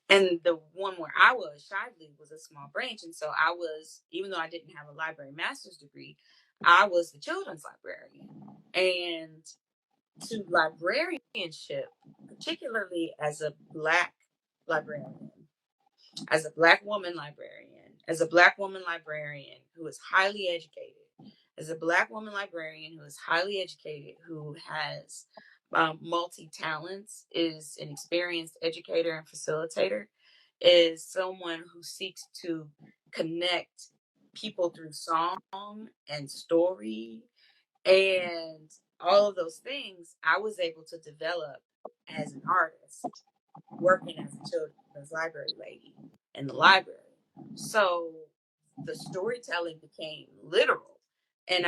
And the one where I was, Shively, was a small branch. And so I was, even though I didn't have a library master's degree, I was the children's librarian. And to librarianship, particularly as a Black librarian, as a Black woman librarian, as a Black woman librarian who is highly educated, as a Black woman librarian who is highly educated, who has multi talents, is an experienced educator and facilitator, is someone who seeks to connect people through song and story and all of those things. I was able to develop as an artist working as a children's library lady in the library. So the storytelling became literal. And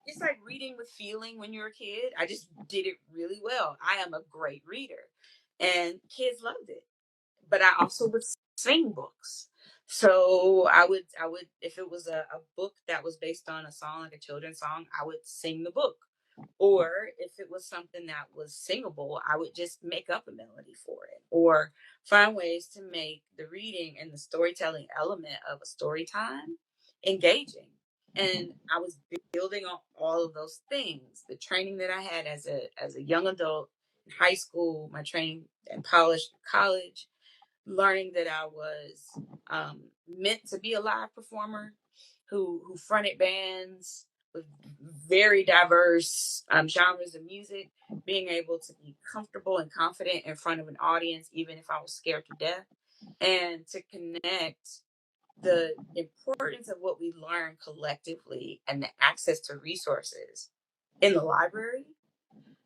it's like reading with feeling when you're a kid. I just did it really well. I am a great reader and kids loved it. But I also would sing books. So I would, if it was a book that was based on a song, like a children's song, I would sing the book. Or if it was something that was singable, I would just make up a melody for it or find ways to make the reading and the storytelling element of a story time engaging. And I was building on all of those things. The training that I had as a young adult in high school, my training and polished in college, learning that I was meant to be a live performer who fronted bands with very diverse genres of music, being able to be comfortable and confident in front of an audience, even if I was scared to death, and to connect the importance of what we learn collectively and the access to resources in the library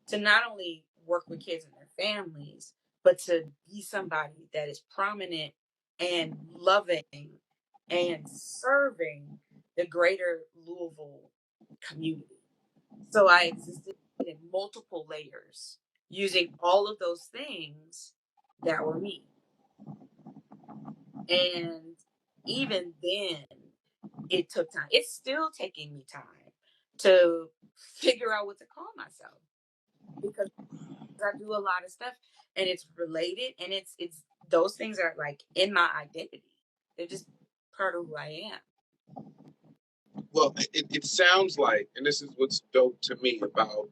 to not only work with kids and their families, but to be somebody that is prominent and loving and serving the greater Louisville community. So I existed in multiple layers using all of those things that were me. And even then, it took time. It's still taking me time to figure out what to call myself because I do a lot of stuff and it's related and it's those things are like in my identity. They're just part of who I am. Well, it sounds like, and this is what's dope to me about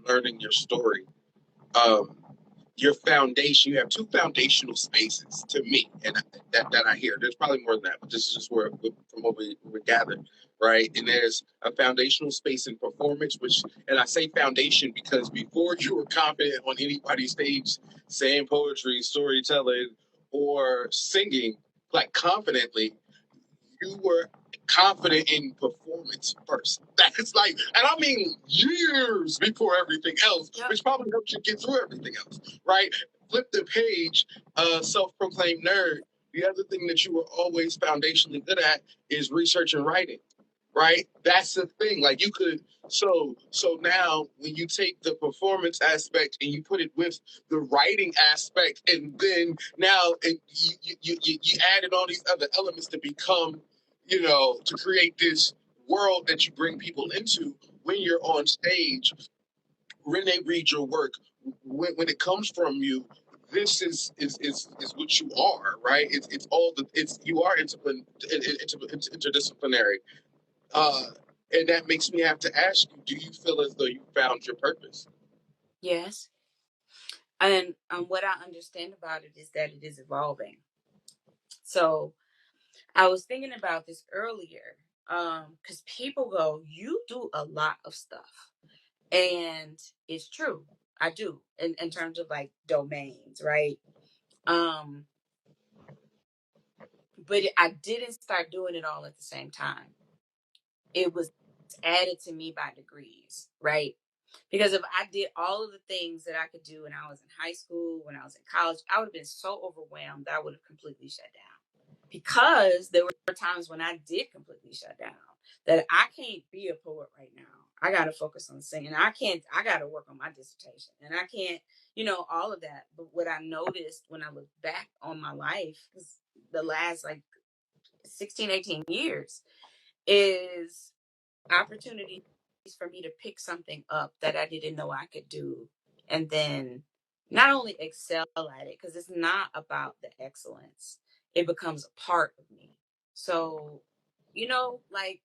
learning your story. Um, your foundation, you have two foundational spaces to me, and that I hear. There's probably more than that, but this is just where from what we gathered, right? And there's a foundational space in performance, which, and I say foundation because before you were confident on anybody's stage saying poetry, storytelling, or singing like confidently, you were confident in performance first. That's like, and I mean years before everything else, Yep. which probably helped you get through everything else, right? Flip the page, self-proclaimed nerd. The other thing that you were always foundationally good at is research and writing, right? That's the thing. Like you could, so now when you take the performance aspect and you put it with the writing aspect, and then now you added all these other elements to become, to create this world that you bring people into when you're on stage, when they read your work, when it comes from you. This is what you are, right? It's all the it's you are interdisciplinary, uh, and that makes me have to ask you: do you feel as though you found your purpose? Yes. And what I understand about it is that it is evolving. So I was thinking about this earlier, because people go, "You do a lot of stuff," and it's true. I do in terms of like domains, right? Um, but I didn't start doing it all at the same time. It was added to me by degrees, right? Because if I did all of the things that I could do when I was in high school, when I was in college, I would have been so overwhelmed that I would have completely shut down. Because there were times when I did completely shut down, that I can't be a poet right now. I got to focus on singing. I got to work on my dissertation, and I can't, all of that. But what I noticed when I look back on my life, the last like 16, 18 years, is opportunities for me to pick something up that I didn't know I could do, and then not only excel at it, because it's not about the excellence, it becomes a part of me. So, like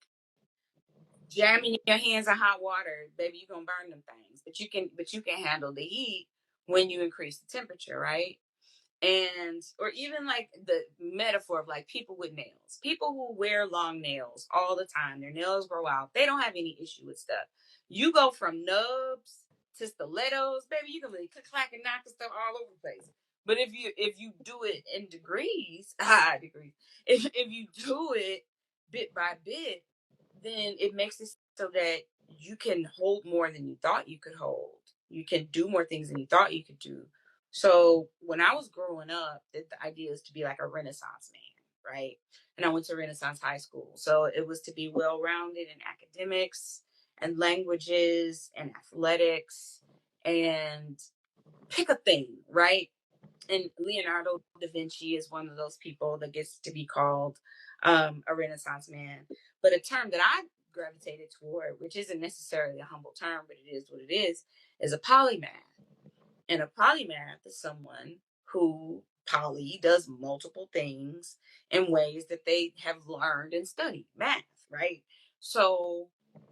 jamming your hands in hot water, baby, you're gonna burn them things. But you can handle the heat when you increase the temperature, right? And or even like the metaphor of like people with nails, people who wear long nails all the time, their nails grow out, they don't have any issue with stuff. You go from nubs to stilettos, baby, you can really click clack and knock the stuff all over the place. But if you do it in degrees, degrees, if you do it bit by bit, then it makes it so that you can hold more than you thought you could hold. You can do more things than you thought you could do. So when I was growing up, the idea is to be like a Renaissance man, right? And I went to Renaissance high school. So it was to be well rounded in academics and languages and athletics and pick a thing, right? And Leonardo da Vinci is one of those people that gets to be called a Renaissance man. But a term that I gravitated toward, which isn't necessarily a humble term, but it is what it is a polymath. And a polymath is someone who does multiple things in ways that they have learned and studied math, right? So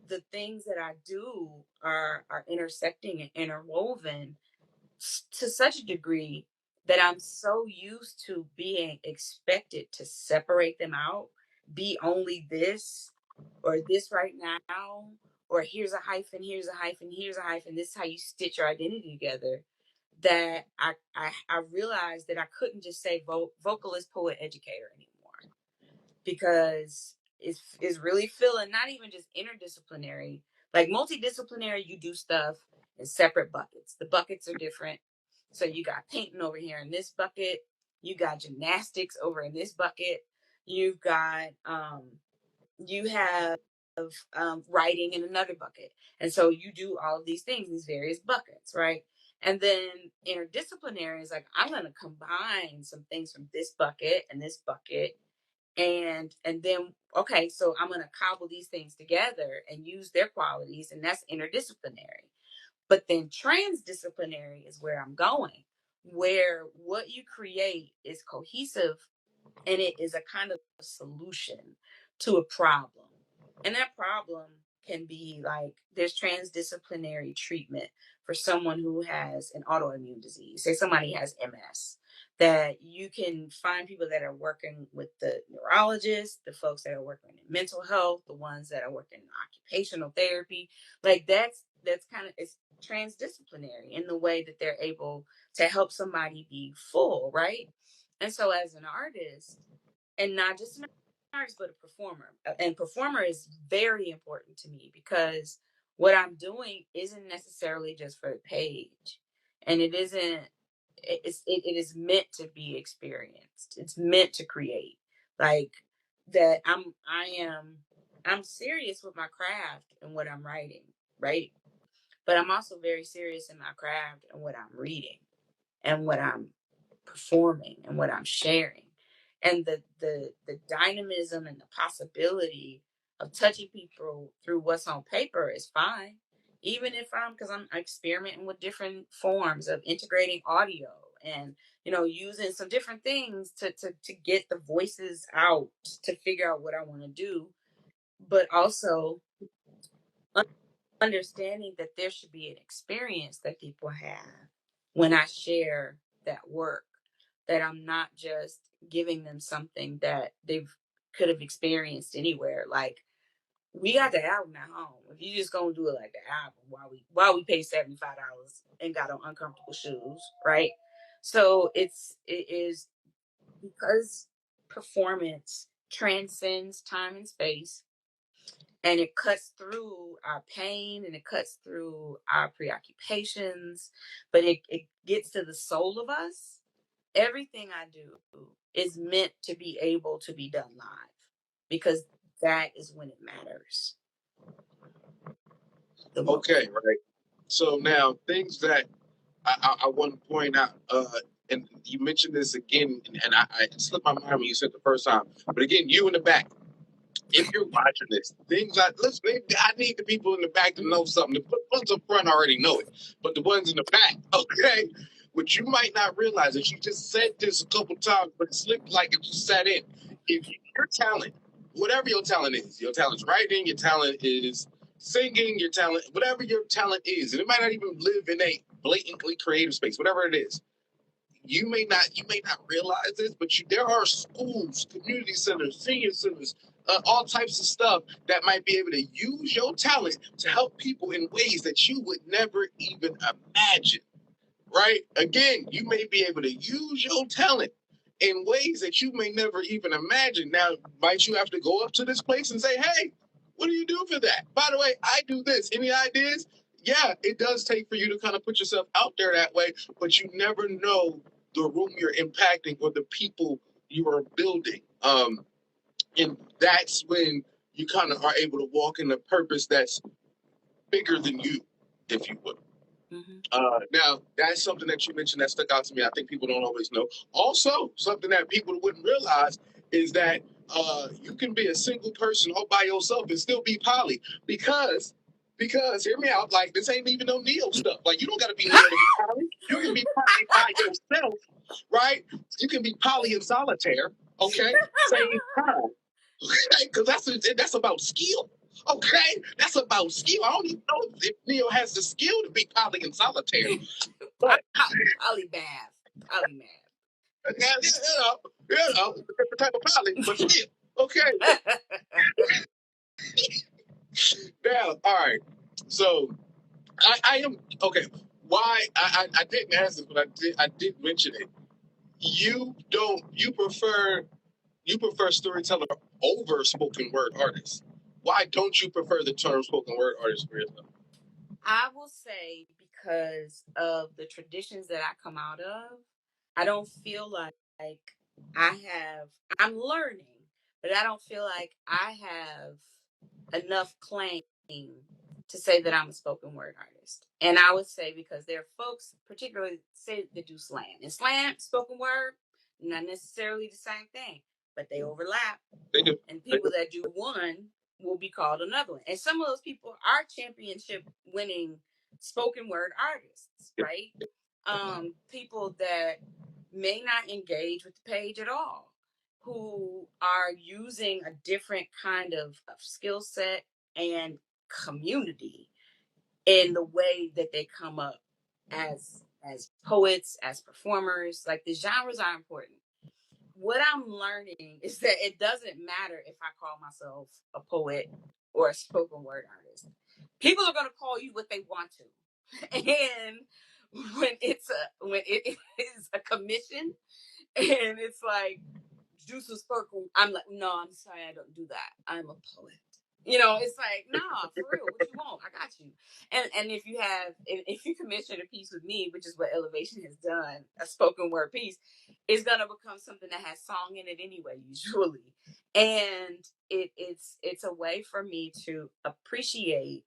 the things that I do are intersecting and interwoven to such a degree that I'm so used to being expected to separate them out, be only this or this right now, or here's a hyphen, here's a hyphen, here's a hyphen. This is how you stitch your identity together. That I realized that I couldn't just say vocalist, poet, educator anymore, because it's really feeling not even just interdisciplinary, like multidisciplinary. You do stuff in separate buckets. The buckets are different. So you got painting over here in this bucket, you got gymnastics over in this bucket, you've got you have writing in another bucket. And so you do all of these things, these various buckets, right? And then interdisciplinary is like, I'm going to combine some things from this bucket and this bucket, and then okay, so I'm going to cobble these things together and use their qualities, and that's interdisciplinary. But then transdisciplinary is where I'm going, where what you create is cohesive, and it is a kind of solution to a problem. And that problem can be like there's transdisciplinary treatment for someone who has an autoimmune disease. Say somebody has MS, that you can find people that are working with the neurologists, the folks that are working in mental health, the ones that are working in occupational therapy. Like that's kind of it's transdisciplinary in the way that they're able to help somebody be full, right? And so as an artist, and not just an artist, but a performer. And performer is very important to me because what I'm doing isn't necessarily just for the page, and it isn't. It is meant to be experienced. It's meant to create like that. I'm serious with my craft and what I'm writing, right? But I'm also very serious in my craft and what I'm reading and what I'm performing and what I'm sharing. And the dynamism and the possibility of touching people through what's on paper is fine. Even if because I'm experimenting with different forms of integrating audio and using some different things to get the voices out to figure out what I want to do, but also understanding that there should be an experience that people have when I share that work, that I'm not just giving them something that they've could have experienced anywhere. Like we got the album at home. If you just gonna do it like the album, why we pay $75 and got on uncomfortable shoes, right? So it is because performance transcends time and space, and it cuts through our pain and it cuts through our preoccupations, but it gets to the soul of us. Everything I do is meant to be able to be done live because that is when it matters the most. Okay, right. So now things that I want to point out, and you mentioned this again, and I slipped my mind when you said the first time. But again, you in the back, if you're watching this, things I listen. I need the people in the back to know something. The ones up front already know it, but the ones in the back, okay. What you might not realize is you just said this a couple times, but it slipped like it just sat in. If your talent, whatever your talent's writing, your talent is singing, your talent, whatever your talent is, and it might not even live in a blatantly creative space, whatever it is. You may not realize this, but there are schools, community centers, senior centers, all types of stuff that might be able to use your talent to help people in ways that you would never even imagine. Right? Again, you may be able to use your talent in ways that you may never even imagine. Now, might you have to go up to this place and say, "Hey, what do you do for that? By the way, I do this. Any ideas?" Yeah, it does take for you to kind of put yourself out there that way, but you never know the room you're impacting or the people you are building. And that's when you kind of are able to walk in a purpose that's bigger than you, if you would. Now, that's something that you mentioned that stuck out to me. I think people don't always know. Also, something that people wouldn't realize is that you can be a single person all by yourself and still be poly because hear me out, like this ain't even no neo stuff. Like you don't got to be neo to be poly. You can be poly by yourself, right? You can be poly in solitaire, okay? Same time, because that's about skill. Okay, that's about skill. I don't even know if Neo has the skill to be poly in solitaire, but Polymath. yeah, different type of poly, but still, okay. Now, all right. So I am okay. Why I didn't ask this, but I did mention it. You prefer storyteller over spoken word artist. Why don't you prefer the term spoken word artist for yourself? I will say because of the traditions that I come out of, I don't feel like I'm learning, but I don't feel like I have enough claim to say that I'm a spoken word artist. And I would say because there are folks, particularly say that do slam. And slam, spoken word, not necessarily the same thing, but they overlap. They do. And people that do one will be called another one. And some of those people are championship winning spoken word artists, right? People that may not engage with the page at all, who are using a different kind of skill set and community in the way that they come up as poets, as performers. Like, the genres are important. What I'm learning is that it doesn't matter if I call myself a poet or a spoken word artist. People are going to call you what they want to. And when it is a commission and it's like Juice was spoken, I'm like, no, I'm sorry, I don't do that. I'm a poet. It's like, nah, for real, what you want? I got you. And if you commission a piece with me, which is what Elevation has done, a spoken word piece, it's gonna become something that has song in it anyway, usually. And it's a way for me to appreciate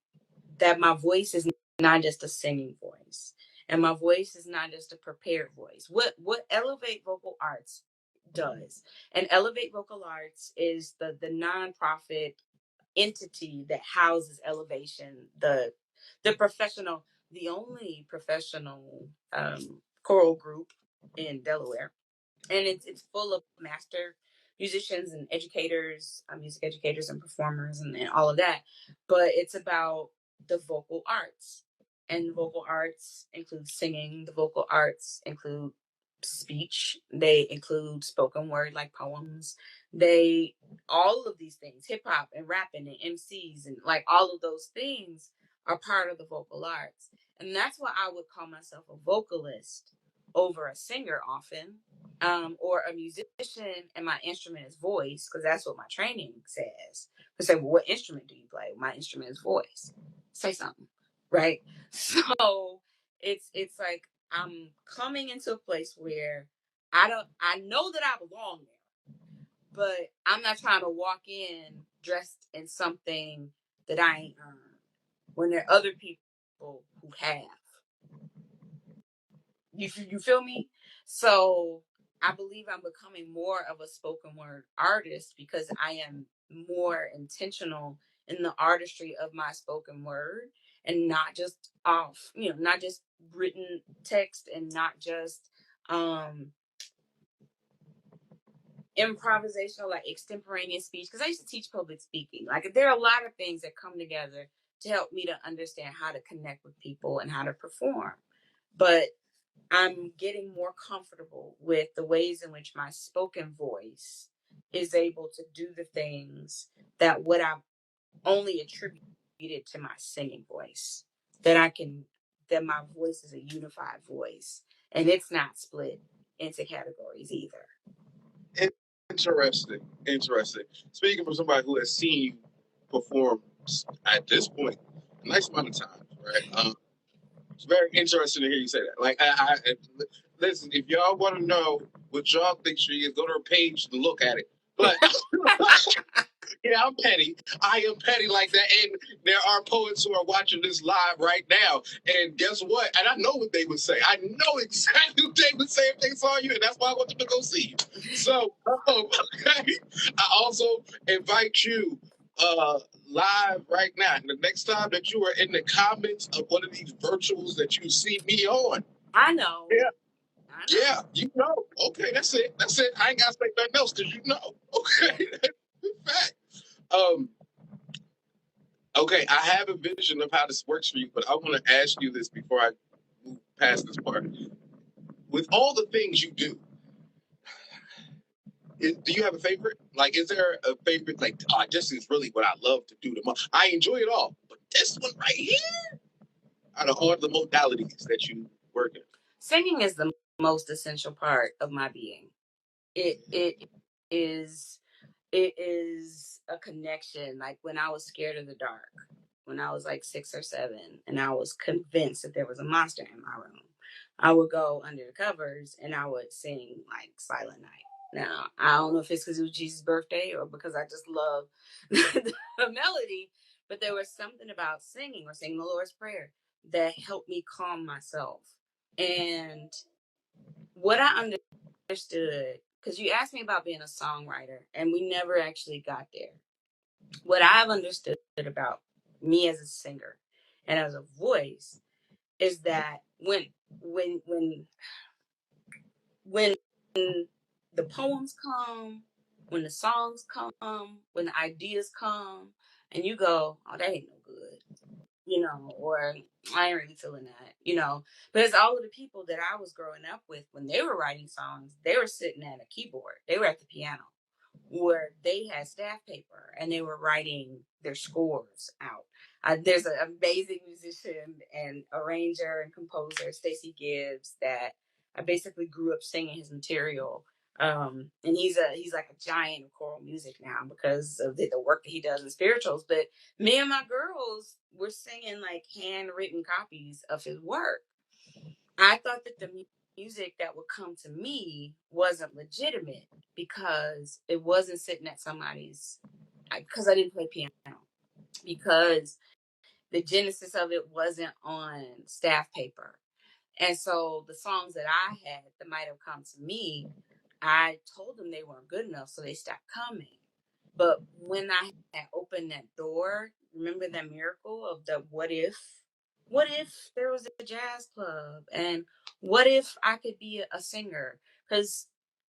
that my voice is not just a singing voice, and my voice is not just a prepared voice. What Elevate Vocal Arts does, and Elevate Vocal Arts is the nonprofit entity that houses Elevation, the only professional choral group in Delaware, and it's full of master musicians and educators, music educators and performers, and all of that. But it's about the vocal arts, and vocal arts include singing. The vocal arts include speech. They include spoken word, like poems. They All of these things, hip hop and rapping and MCs, and like all of those things are part of the vocal arts. And that's why I would call myself a vocalist over a singer often, or a musician and my instrument is voice, because that's what my training says. I say, well, what instrument do you play? My instrument is voice. Say something, right? So it's like I'm coming into a place where I know that I belong there, but I'm not trying to walk in dressed in something that I ain't earned, when there are other people who have. You feel me? So I believe I'm becoming more of a spoken word artist because I am more intentional in the artistry of my spoken word, and not just not just written text, and not just improvisational, like extemporaneous speech. Because I used to teach public speaking. Like, there are a lot of things that come together to help me to understand how to connect with people and how to perform. But I'm getting more comfortable with the ways in which my spoken voice is able to do the things that what I've only attributed to my singing voice. That my voice is a unified voice, and it's not split into categories either. Interesting. Interesting. Speaking from somebody who has seen you perform at this point a nice amount of times, right? It's very interesting to hear you say that. Like, listen, if y'all want to know what y'all think she is, go to her page to look at it. But yeah, I'm petty. I am petty like that. And there are poets who are watching this live right now. And guess what? And I know what they would say. I know exactly what they would say if they saw you. And that's why I want them to go see you. So, okay. I also invite you live right now. And the next time that you are in the comments of one of these virtuals that you see me on. I know. Yeah. Yeah, you know. Okay, that's it. That's it. I ain't got to say nothing else because you know. Okay. Fact. Okay, I have a vision of how this works for you, but I want to ask you this before I move past this part. With all the things you do, do you have a favorite? Like, is there a favorite? Like, this is really what I love to do the most. I enjoy it all, but this one right here, out of all the modalities that you work in, Singing is the most essential part of my being. It is a connection. Like, when I was scared of the dark, when I was like 6 or 7, and I was convinced that there was a monster in my room, I would go under the covers and I would sing like Silent Night. Now, I don't know if it's because it was Jesus' birthday or because I just love the melody, but there was something about singing or singing the Lord's Prayer that helped me calm myself. And what I understood, because you asked me about being a songwriter, and we never actually got there. What I've understood about me as a singer and as a voice is that when the poems come, when the songs come, when the ideas come, and you go, oh, that ain't no good, or I ain't really feeling that, because all of the people that I was growing up with, when they were writing songs, they were sitting at a keyboard, they were at the piano, where they had staff paper and they were writing their scores out. There's an amazing musician and arranger and composer, Stacey Gibbs, that I basically grew up singing his material. And he's like a giant of choral music now because of the work that he does in spirituals. But me and my girls were singing like handwritten copies of his work. I thought that the music that would come to me wasn't legitimate because it wasn't sitting at somebody's, because I didn't play piano, because the genesis of it wasn't on staff paper. And so the songs that I had that might have come to me, I told them they weren't good enough, so they stopped coming. But when I had opened that door, remember that miracle of the what if? What if there was a jazz club? And what if I could be a singer? Because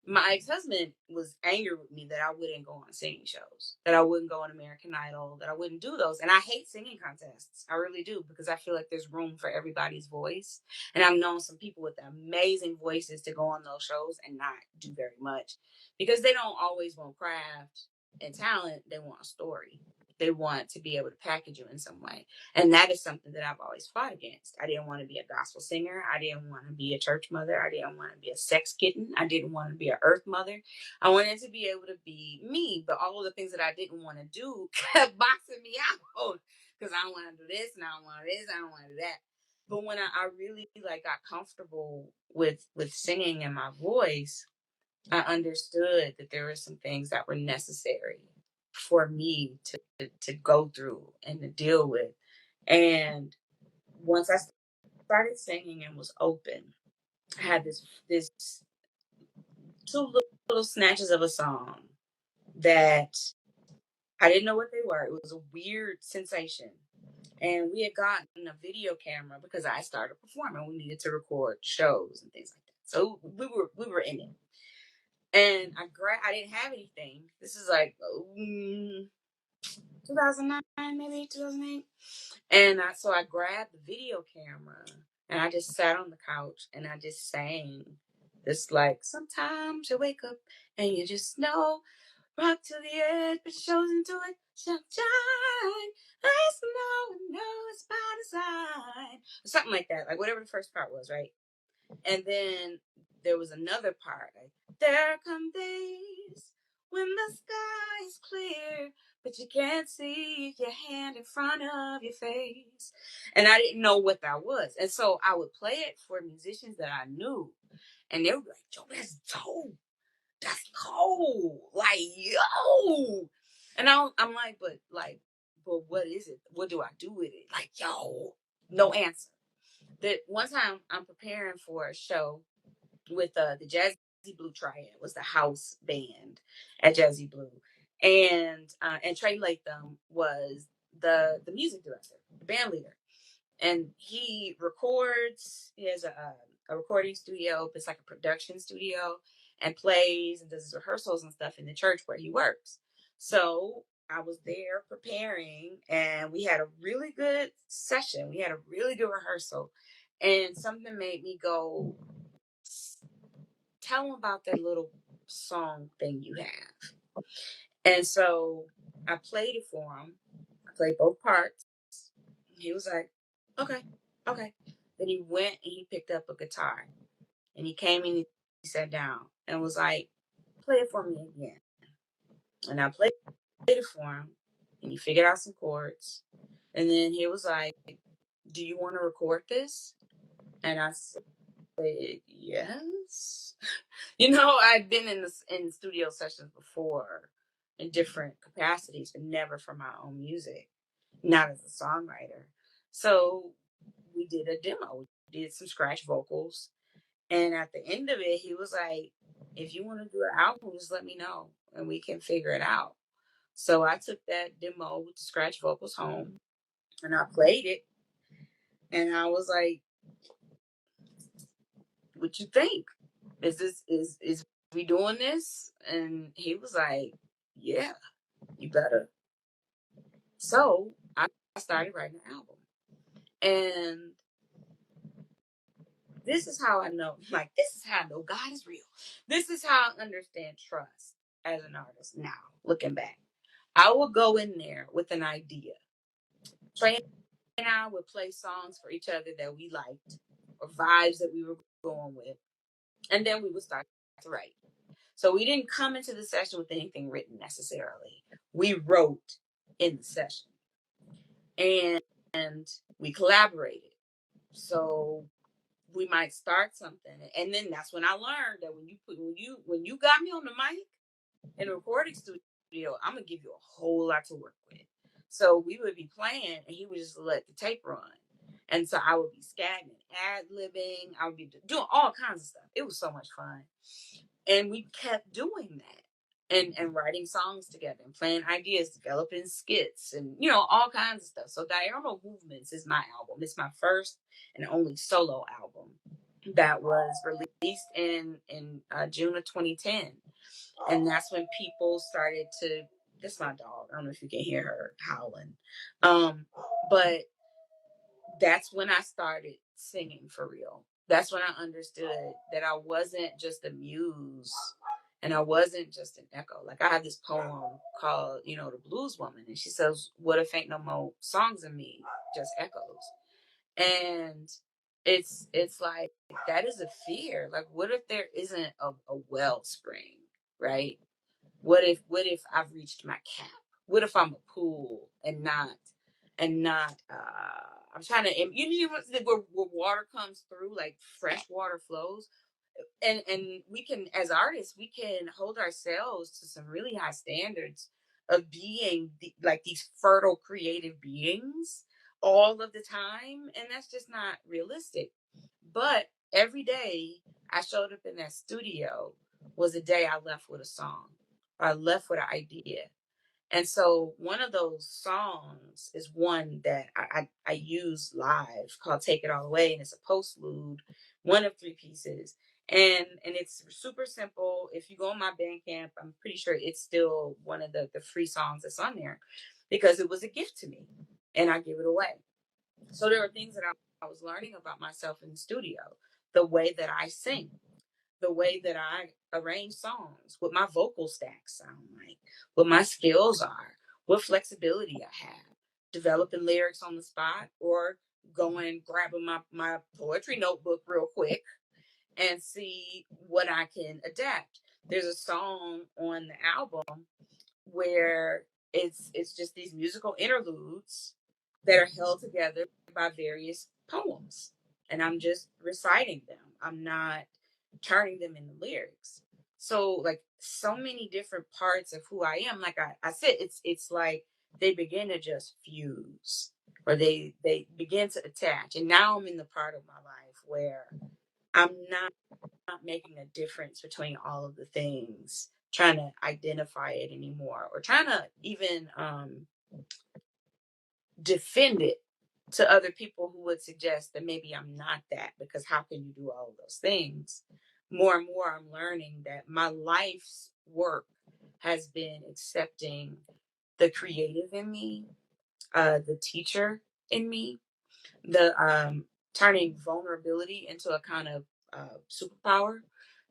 my ex-husband was angry with me that I wouldn't go on singing shows, that I wouldn't go on American Idol, that I wouldn't do those. And I hate singing contests. I really do, because I feel like there's room for everybody's voice. And I've known some people with amazing voices to go on those shows and not do very much because they don't always want craft and talent. They want a story. They want to be able to package you in some way. And that is something that I've always fought against. I didn't want to be a gospel singer. I didn't want to be a church mother. I didn't want to be a sex kitten. I didn't want to be an earth mother. I wanted to be able to be me. But all of the things that I didn't want to do kept boxing me out because I don't want to do this and I don't want to do this. I don't want to do that. But when I really got comfortable with singing and my voice, I understood that there were some things that were necessary for me to go through and to deal with. And once I started singing and was open, I had this two little snatches of a song that I didn't know what they were. It was a weird sensation. And we had gotten a video camera because I started performing. We needed to record shows and things like that. So we were in it. And I didn't have anything. This is like 2009, maybe 2008. And so I grabbed the video camera and I just sat on the couch and I just sang this, like, sometimes you wake up and you just know, rock to the edge, but shows into it, shine. Let's know it's by design. Something like that, like whatever the first part was, right? And then there was another part, like, there come days when the sky is clear, but you can't see your hand in front of your face. And I didn't know what that was. And so I would play it for musicians that I knew. And they would be like, yo, that's dope. That's cold. Like, yo. And I'm like, but what is it? What do I do with it? Like, yo, no answer. That one time I'm preparing for a show with the Jazzy Blue Triad, was the house band at Jazzy Blue, and Trey Latham was the music director, the band leader, and he records. He has a recording studio. It's like a production studio, and plays and does his rehearsals and stuff in the church where he works. So I was there preparing, and we had a really good session. We had a really good rehearsal, and something made me go, tell him about that little song thing you have. And so I played it for him. I played both parts. He was like, okay, okay. Then he went and he picked up a guitar and he came in and he sat down and was like, play it for me again. And I played it for him and he figured out some chords. And then he was like, do you want to record this? And I said, yes. I'd been in studio sessions before in different capacities, but never for my own music, not as a songwriter. So we did a demo, we did some scratch vocals. And at the end of it, he was like, if you want to do an album, just let me know and we can figure it out. So I took that demo with the scratch vocals home and I played it. And I was like, what you think? Is we doing this? And he was like, yeah, you better. So I started writing an album. And this is how I know, like, this is how I know God is real. This is how I understand trust as an artist now, looking back. I would go in there with an idea. Trey and I would play songs for each other that we liked or vibes that we were going with. And then we would start to write. So we didn't come into the session with anything written necessarily. We wrote in the session. And we collaborated. So we might start something, and then that's when I learned that when you got me on the mic in a recording studio, I'm gonna give you a whole lot to work with. So we would be playing, and he would just let the tape run, and so I would be scatting, ad libbing, I would be doing all kinds of stuff. It was so much fun, and we kept doing that. And writing songs together and playing ideas, developing skits, and all kinds of stuff. So Diurnal Movements is my album. It's my first and only solo album that was released in June of 2010, and that's when people started to. That's my dog. I don't know if you can hear her howling, but that's when I started singing for real. That's when I understood that I wasn't just a muse and I wasn't just an echo. Like I have this poem called, The Blues Woman, and she says, "What if ain't no more songs in me, just echoes?" And it's like that is a fear. Like, what if there isn't a wellspring, right? What if I've reached my cap? What if I'm a pool and not I'm trying to where water comes through, like fresh water flows, and we can, as artists, we can hold ourselves to some really high standards of being like these fertile creative beings all of the time, and that's just not realistic. But every day I showed up in that studio was a day I left with a song, or I left with an idea. And so one of those songs is one that I use live called "Take It All Away," and it's a postlude, one of three pieces. And it's super simple. If you go on my Bandcamp, I'm pretty sure it's still one of the free songs that's on there, because it was a gift to me and I give it away. So there are things that I was learning about myself in the studio, the way that I sing, the way that I arrange songs, what my vocal stacks sound like, what my skills are, what flexibility I have, developing lyrics on the spot, or going grabbing my poetry notebook real quick and see what I can adapt. There's a song on the album where it's just these musical interludes that are held together by various poems, and I'm just reciting them. I'm not turning them into lyrics. So like so many different parts of who I am, like I said, it's like they begin to just fuse, or they begin to attach. And now I'm in the part of my life where I'm not making a difference between all of the things, trying to identify it anymore, or trying to even defend it to other people who would suggest that maybe I'm not that, because how can you do all of those things? More and more, I'm learning that my life's work has been accepting the creative in me, the teacher in me, the turning vulnerability into a kind of superpower,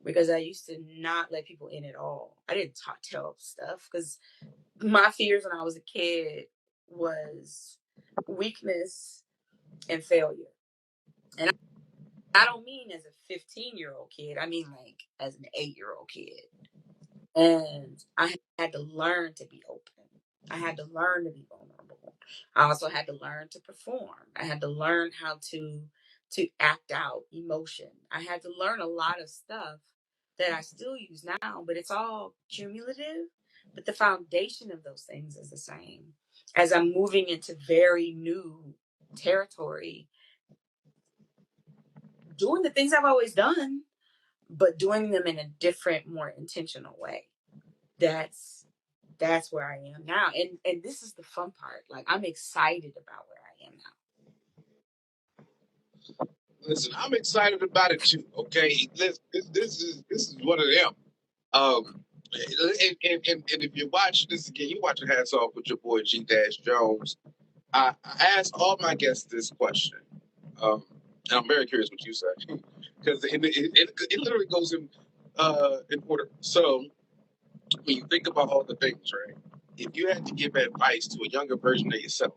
because I used to not let people in at all. I didn't tell stuff because my fears when I was a kid was weakness and failure. And I don't mean as a 15-year-old kid. I mean like as an 8-year-old kid. And I had to learn to be open. I had to learn to be vulnerable. I also had to learn to perform. I had to learn how to act out emotion. I had to learn a lot of stuff that I still use now, but it's all cumulative. But the foundation of those things is the same. As I'm moving into very new territory, doing the things I've always done, but doing them in a different, more intentional way. That's where I am now. And this is the fun part. Like I'm excited about where I am Listen, I'm excited about it too. Okay, this is one of them. And if you watch this again, you watch Hats Off with your boy G Jones. I asked all my guests this question, and I'm very curious what you say because it literally goes in order. So when you think about all the things, right? If you had to give advice to a younger version of yourself,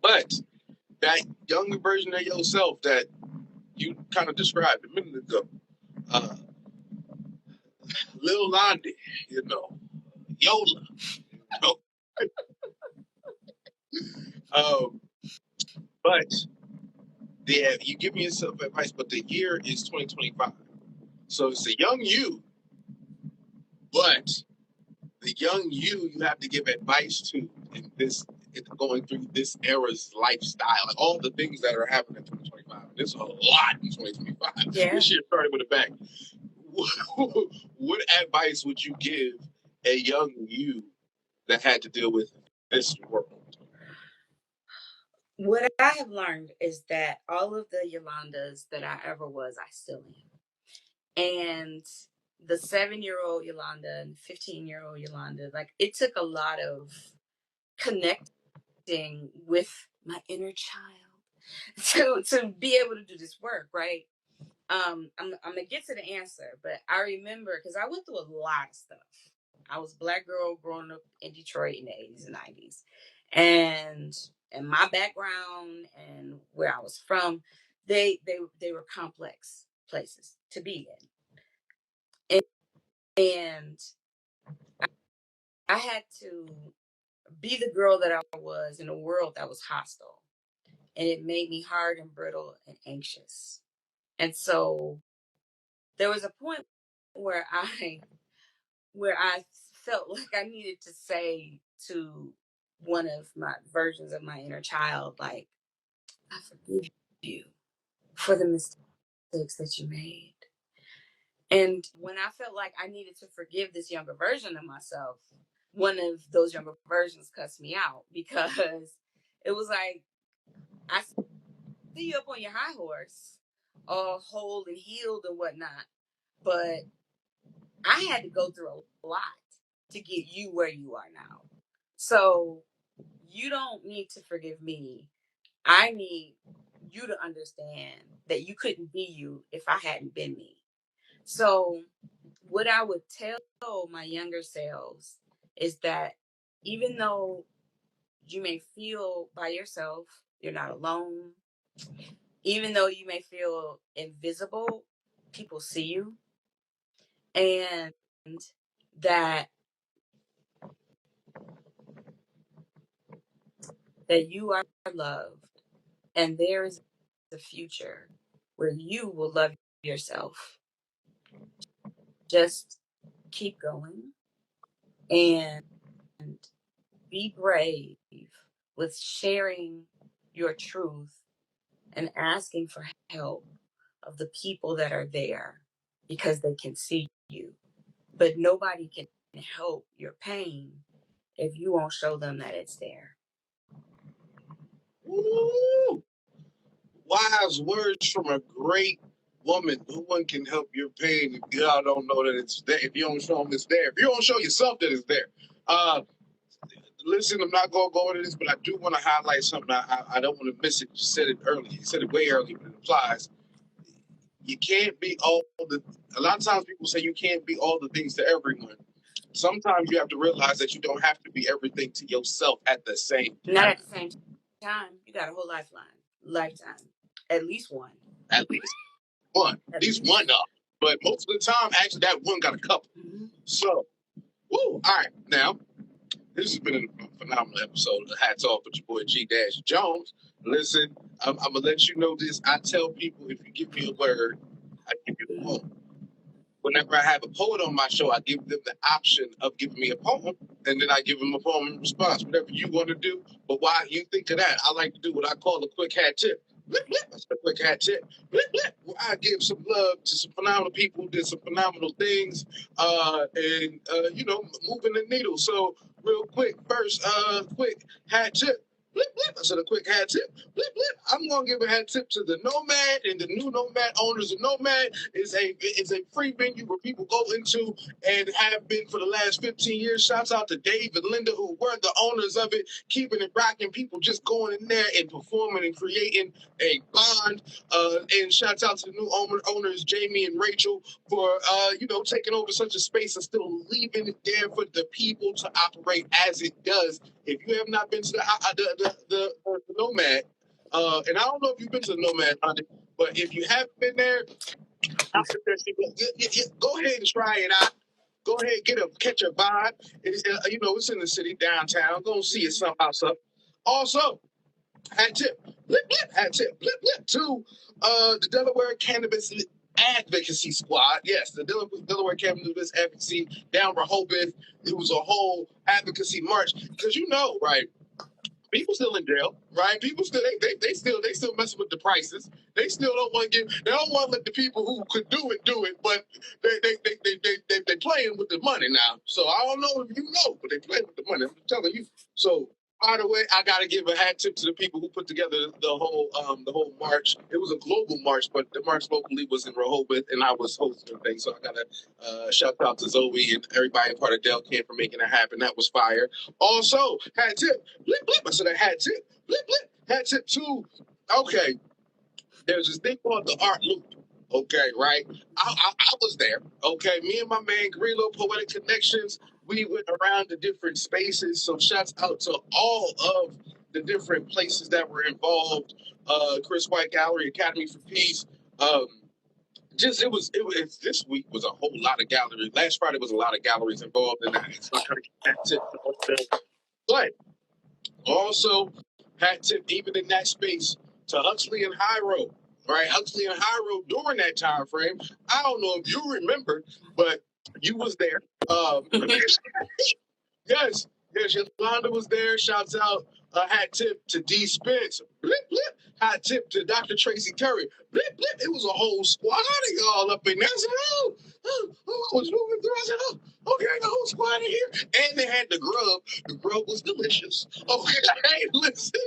but that younger version of yourself that you kind of described a minute ago, Lil Londy, Yola, you know. But you give yourself advice, but the year is 2025. So it's a young you, but the young you have to give advice to in going through this era's lifestyle, like all the things that are happening in 2025. There's a lot in 2025. Yeah. This year started with a bang. What advice would you give a young you that had to deal with this world? What I have learned is that all of the Yolondas that I ever was, I still am. And the 7-year-old Yolanda and 15-year-old Yolanda, like it took a lot of connecting with my inner child to be able to do this work, right? I'm gonna get to the answer, but I remember because I went through a lot of stuff. I was a Black girl growing up in Detroit in the 80s and 90s, and my background and where I was from, they were complex places to be in, and I had to be the girl that I was in a world that was hostile, and it made me hard and brittle and anxious. And so there was a point where I felt like I needed to say to one of my versions of my inner child, like, I forgive you for the mistakes that you made. And when I felt like I needed to forgive this younger version of myself, one of those younger versions cussed me out because it was like, I see you up on your high horse, all whole and healed and whatnot, but I had to go through a lot to get you where you are now. So you don't need to forgive me. I need you to understand that you couldn't be you if I hadn't been me. So what I would tell my younger selves is that even though you may feel by yourself, you're not alone. Even though you may feel invisible, people see you. And that you are loved, and there is a future where you will love yourself. Just keep going and be brave with sharing your truth and asking for help of the people that are there because they can see you. But nobody can help your pain if you won't show them that it's there. Woo! Wise words from a great woman. No one can help your pain if y'all don't know that it's there. If you don't show them it's there. If you don't show yourself that it's there. Listen, I'm not going to go into this, but I do want to highlight something. I don't want to miss it. You said it earlier. You said it way earlier, but it applies. You can't be a lot of times people say you can't be all the things to everyone. Sometimes you have to realize that you don't have to be everything to yourself at the same time. Not at the same time. You got a whole lifetime. At least one. At least one. At least one up. But most of the time, actually, that one got a couple. Mm-hmm. So, all right. Now, this has been a phenomenal episode of Hats Off with your boy G Jones. Listen, I'm going to let you know this. I tell people if you give me a word, I give you the poem. Whenever I have a poet on my show, I give them the option of giving me a poem, and then I give them a poem in response, whatever you want to do. But while you think of that, I like to do what I call a quick hat tip. That's a quick hat tip. Where I give some love to some phenomenal people, did some phenomenal things, moving the needle. So real quick, first, quick hat tip. Blip, blip. I said a quick hat tip. Blip, blip. I'm gonna give a hat tip to the Nomad and the new Nomad owners. The Nomad is a free venue where people go into and have been for the last 15 years. Shouts out to Dave and Linda who were the owners of it, keeping it rocking. People just going in there and performing and creating a bond. And shouts out to the new owners, Jamie and Rachel, for taking over such a space and still leaving it there for the people to operate as it does. If you have not been to the Nomad, and I don't know if you've been to the Nomad, honey, but if you haven't been there, I suggest you go ahead and try it out. Go ahead, catch a vibe. It's in the city downtown. Go and see it somehow. Also, hat tip, blip blip, hat tip, blip blip to the Delaware Cannabis Advocacy Squad. Yes, the Delaware Cannabis Advocacy down Rehoboth. It was a whole advocacy march because right. People still in jail, right? People still they still messing with the prices. They still don't want to they don't want to let the people who could do it, but they playing with the money now. So I don't know if you know, but they playing with the money. I'm telling you. So by the way, I gotta give a hat tip to the people who put together the whole march. It was a global march, but the march locally was in Rehoboth, and I was hosting the thing. So I gotta shout out to Zoe and everybody part of Del Camp for making it happen. That was fire. Also, hat tip, blip blip. I said a hat tip, blip blip. Hat tip too. Okay, there's this thing called the Art Loop. Okay, right? I was there. Okay, me and my man Grillo, Poetic Connections, we went around the different spaces. So shouts out to all of the different places that were involved. Chris White Gallery, Academy for Peace. It was this week was a whole lot of galleries. Last Friday was a lot of galleries involved in that. So I kind of get that tip. But also hat tip even in that space to Huxley and High Road. Right, Huxley and High Road during that time frame. I don't know if you remember, but you was there. Yes, Yalonda was there. Shouts out hat tip to D Spence. Blip, blip. Hat tip to Dr. Tracy Curry. Blip, blip. It was a whole squad of y'all up in there. I said, I was moving through. I said, okay, the whole squad in here. And they had the grub. The grub was delicious. Okay, hey, listen.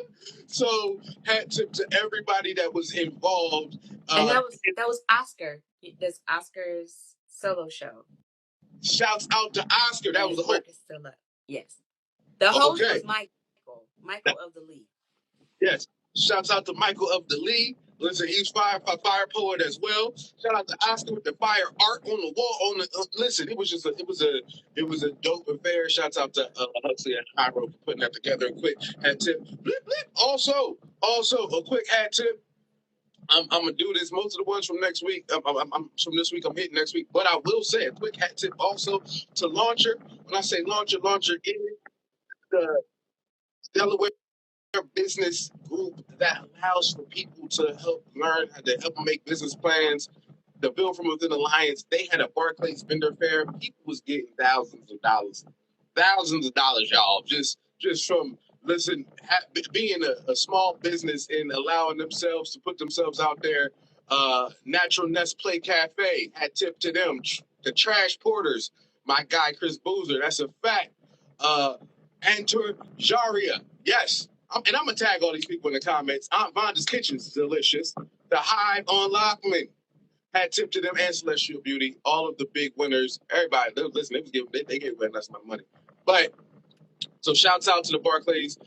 So hat tip to everybody that was involved. And that was Oscar. That's Oscar's solo show. Shouts out to Oscar. That was the whole. Still up. Yes. The host was Michael of the Lee. Yes. Shouts out to Michael of the Lee. Listen, he's fire poet as well. Shout out to Oscar with the fire art on the wall. Listen, it was a dope affair. Shouts out to Huxley and Hyro for putting that together. A quick hat tip. Blip, blip. Also a quick hat tip. I'm gonna do this. Most of the ones from next week, I'm from this week. I'm hitting next week, but I will say a quick hat tip also to Launcher. When I say Launcher is the Delaware business group that allows for people to help learn how to help them make business plans. The Build from Within Alliance, they had a Barclays vendor fair. People was getting thousands of dollars, y'all, just from being a small business and allowing themselves to put themselves out there. Natural Nest Play Cafe, hat tip to them. The Trash Porters, my guy Chris Boozer, that's a fact. Antojaría, yes. I'm gonna tag all these people in the comments. Aunt Vonda's Kitchen is delicious. The Hive on Lockman, hat tip to them, and Celestial Beauty. All of the big winners. Everybody, listen, they gave away that's my money. But so shouts out to the Barclays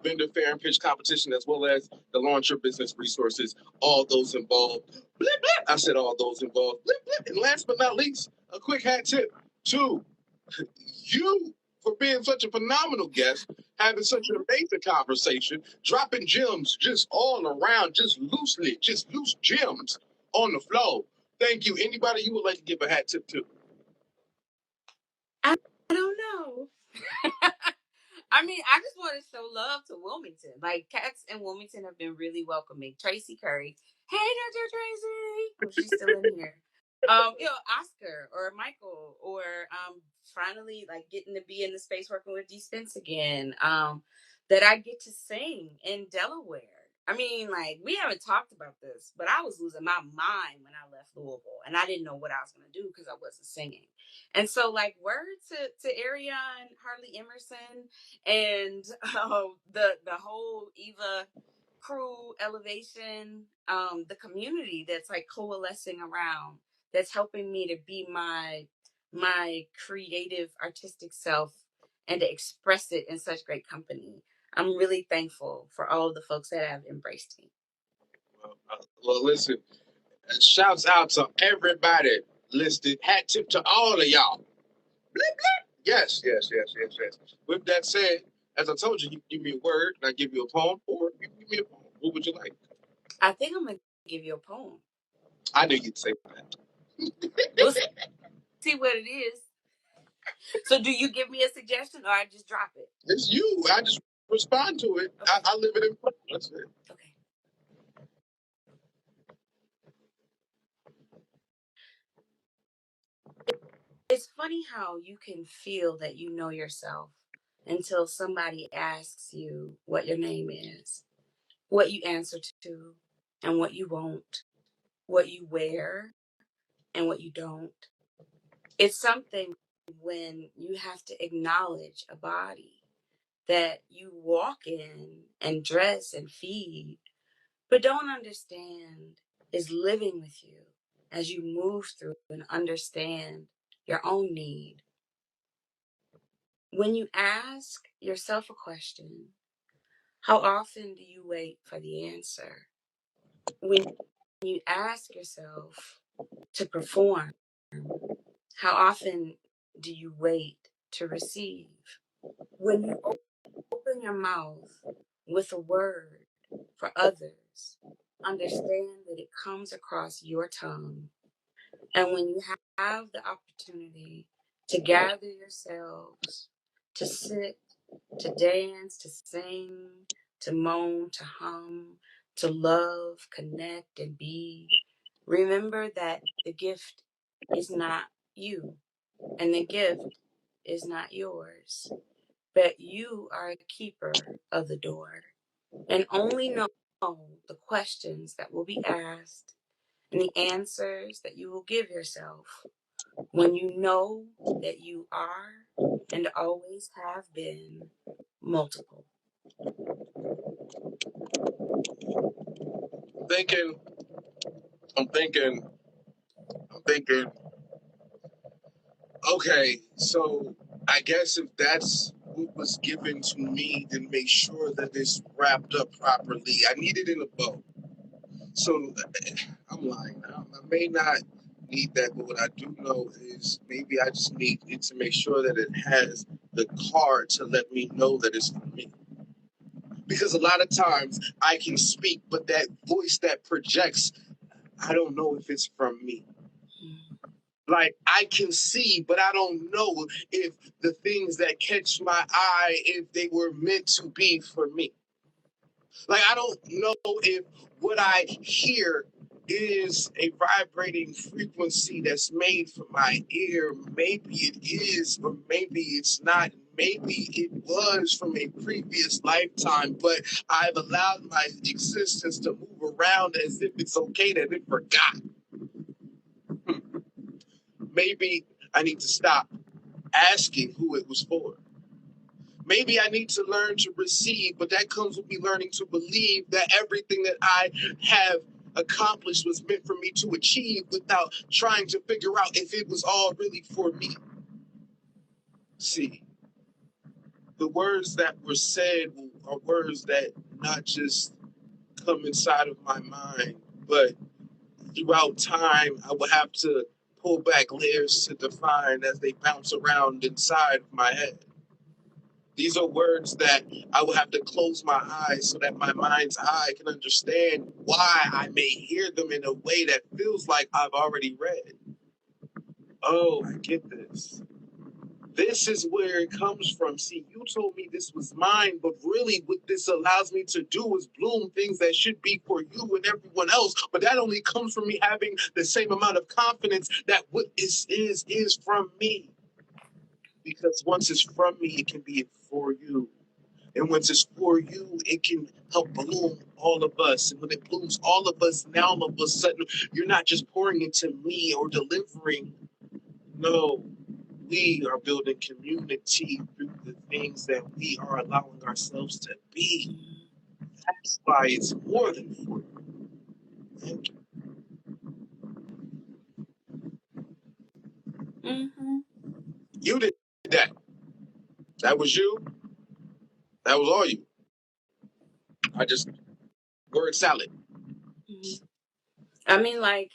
vendor fair and pitch competition, as well as the Launcher Business Resources. All those involved. Blip blip. I said all those involved. Blip blip. And last but not least, a quick hat tip to you for being such a phenomenal guest, having such an amazing conversation, dropping gems just all around, just loose gems on the flow. Thank you. Anybody you would like to give a hat tip to? I don't know. I mean, I just want to show love to Wilmington. Like, cats in Wilmington have been really welcoming. Tracy Curry. Hey, Dr. Tracy. Oh, she's still in here. Oscar or Michael or finally like getting to be in the space working with D Spence again. That I get to sing in Delaware. I mean, like, we haven't talked about this, but I was losing my mind when I left Louisville, and I didn't know what I was going to do because I wasn't singing. And so, like, word to Ariane, Harley Emerson, and the whole Eva crew, Elevation, the community that's like coalescing around, that's helping me to be my creative, artistic self and to express it in such great company. I'm really thankful for all of the folks that have embraced me. Well, listen, shouts out to everybody listed. Hat tip to all of y'all. Blip, blip. Yes. With that said, as I told you, you give me a word and I give you a poem, or you give me a poem. What would you like? I think I'm going to give you a poem. I knew you'd say that. We'll see what it is. So do you give me a suggestion or I just drop it? It's you. I just respond to it. Okay. I live it in front. That's it. Okay. It's funny how you can feel that you know yourself until somebody asks you what your name is, what you answer to, and what you won't, what you wear, and what you don't. It's something when you have to acknowledge a body that you walk in and dress and feed, but don't understand is living with you as you move through and understand your own need. When you ask yourself a question, how often do you wait for the answer? When you ask yourself to perform, how often do you wait to receive? When you open your mouth with a word for others, understand that it comes across your tongue. And when you have the opportunity to gather yourselves, to sit, to dance, to sing, to moan, to hum, to love, connect, and be, remember that the gift is not you, and the gift is not yours, but you are a keeper of the door, and only know the questions that will be asked and the answers that you will give yourself when you know that you are and always have been multiple. I'm thinking, okay, so I guess if that's what was given to me, then make sure that it's wrapped up properly. I need it in a bow. So I'm lying. I may not need that, but what I do know is maybe I just need it to make sure that it has the card to let me know that it's for me. Because a lot of times I can speak, but that voice that projects, I don't know if it's from me. Like, I can see, but I don't know if the things that catch my eye, if they were meant to be for me. Like, I don't know if what I hear is a vibrating frequency that's made for my ear. Maybe it is, but maybe it's not. Maybe it was from a previous lifetime, but I've allowed my existence to move around as if it's okay that it forgot. Maybe I need to stop asking who it was for. Maybe I need to learn to receive, but that comes with me learning to believe that everything that I have accomplished was meant for me to achieve without trying to figure out if it was all really for me. See, the words that were said are words that not just come inside of my mind, but throughout time, I will have to pull back layers to define as they bounce around inside of my head. These are words that I will have to close my eyes so that my mind's eye can understand why I may hear them in a way that feels like I've already read. Oh, I get this. This is where it comes from. See, you told me this was mine, but really what this allows me to do is bloom things that should be for you and everyone else. But that only comes from me having the same amount of confidence that what is from me. Because once it's from me, it can be for you. And once it's for you, it can help bloom all of us. And when it blooms all of us, now all of a sudden, you're not just pouring into me or delivering. No, we are building community through the things that we are allowing ourselves to be. That's why it's more than for you. Thank you. Mm-hmm. You did that. That was you. That was all you. I just word salad. Mm-hmm. I mean, like,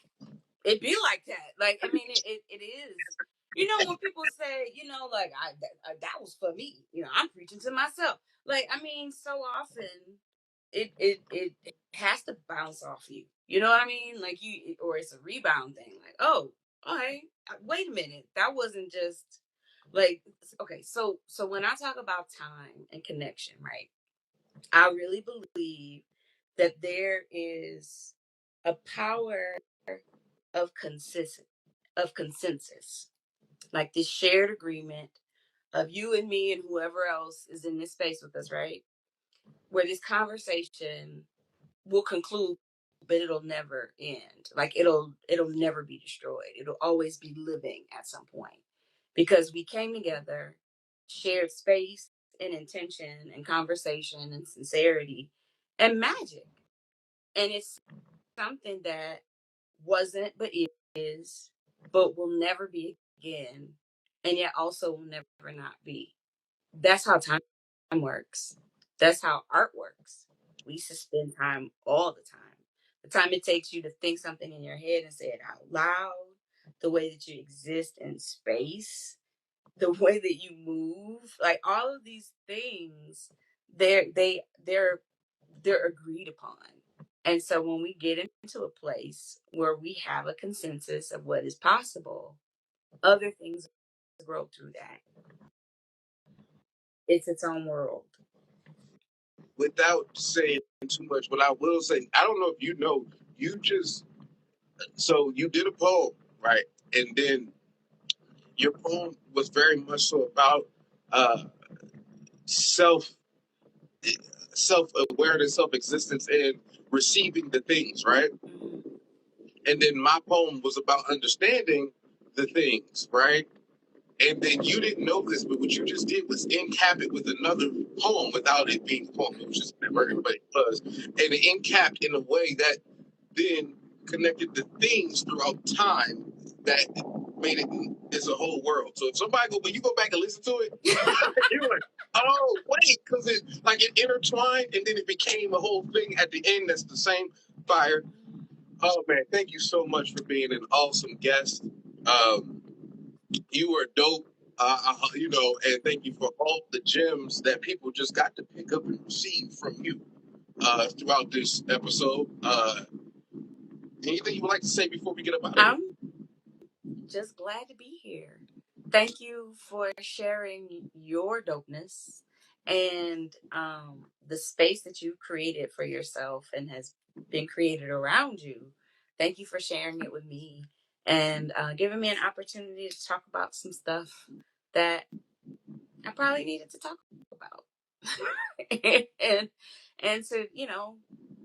it be like that. Like, I mean, it is. You know, when people say, you know, like, that was for me. You know, I'm preaching to myself. Like, I mean, so often it has to bounce off you. You know what I mean? Like or it's a rebound thing. Like, oh, all right, wait a minute, that wasn't just like okay. So when I talk about time and connection, right? I really believe that there is a power of consensus, like this shared agreement of you and me and whoever else is in this space with us, right? Where this conversation will conclude, but it'll never end. Like it'll never be destroyed. It'll always be living at some point because we came together, shared space and intention and conversation and sincerity and magic. And it's something that wasn't but is, but will never be again, and yet also will never not be. That's how time works. That's how art works. We suspend time all the time. The time it takes you to think something in your head and say it out loud, the way that you exist in space, the way that you move, like all of these things, they're agreed upon. And so when we get into a place where we have a consensus of what is possible, other things grow through that. It's its own world. Without saying too much, what I will say, I don't know if you know, you just, so you did a poem, right? And then your poem was very much so about uh, self self awareness, self existence, and receiving the things, right? Mm-hmm. And then my poem was about understanding the things, right? And then you didn't know this, but what you just did was encap it with another poem without it being a poem. It was just never everybody was. And it encapped in a way that then connected the things throughout time that made it as a whole world. So if somebody when you go back and listen to it, you're like, oh wait, because it intertwined and then it became a whole thing at the end that's the same fire. Oh man, thank you so much for being an awesome guest. You were dope. And thank you for all the gems that people just got to pick up and receive from you throughout this episode. Anything you would like to say before we get up out of here? I'm just glad to be here. Thank you for sharing your dopeness and the space that you created for yourself and has been created around you. Thank you for sharing it with me and giving me an opportunity to talk about some stuff that I probably needed to talk about. and to,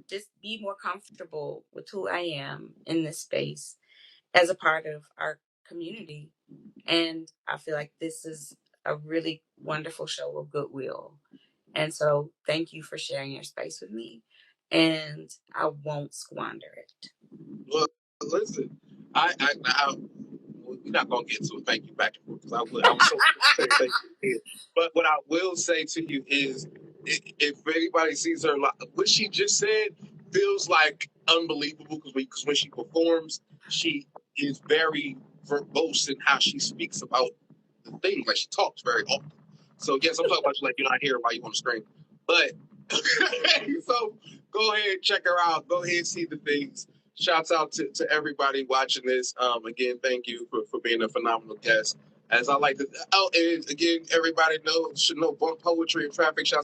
just be more comfortable with who I am in this space as a part of our community. And I feel like this is a really wonderful show of goodwill. And so thank you for sharing your space with me. And I won't squander it. Well, listen, we're not gonna get to a thank you back and forth because I was so say thank you here. But what I will say to you is, if anybody sees her, what she just said feels like unbelievable because when she performs, she is very verbose in how she speaks about the thing. Like she talks very often. So yes, I'm talking about you like you're not here while you on the screen. But so go ahead, check her out. Go ahead, see the things. Shouts out to everybody watching this. Again, thank you for being a phenomenal guest. As I like to, and again, everybody should know Poetry and Traffic. Shouts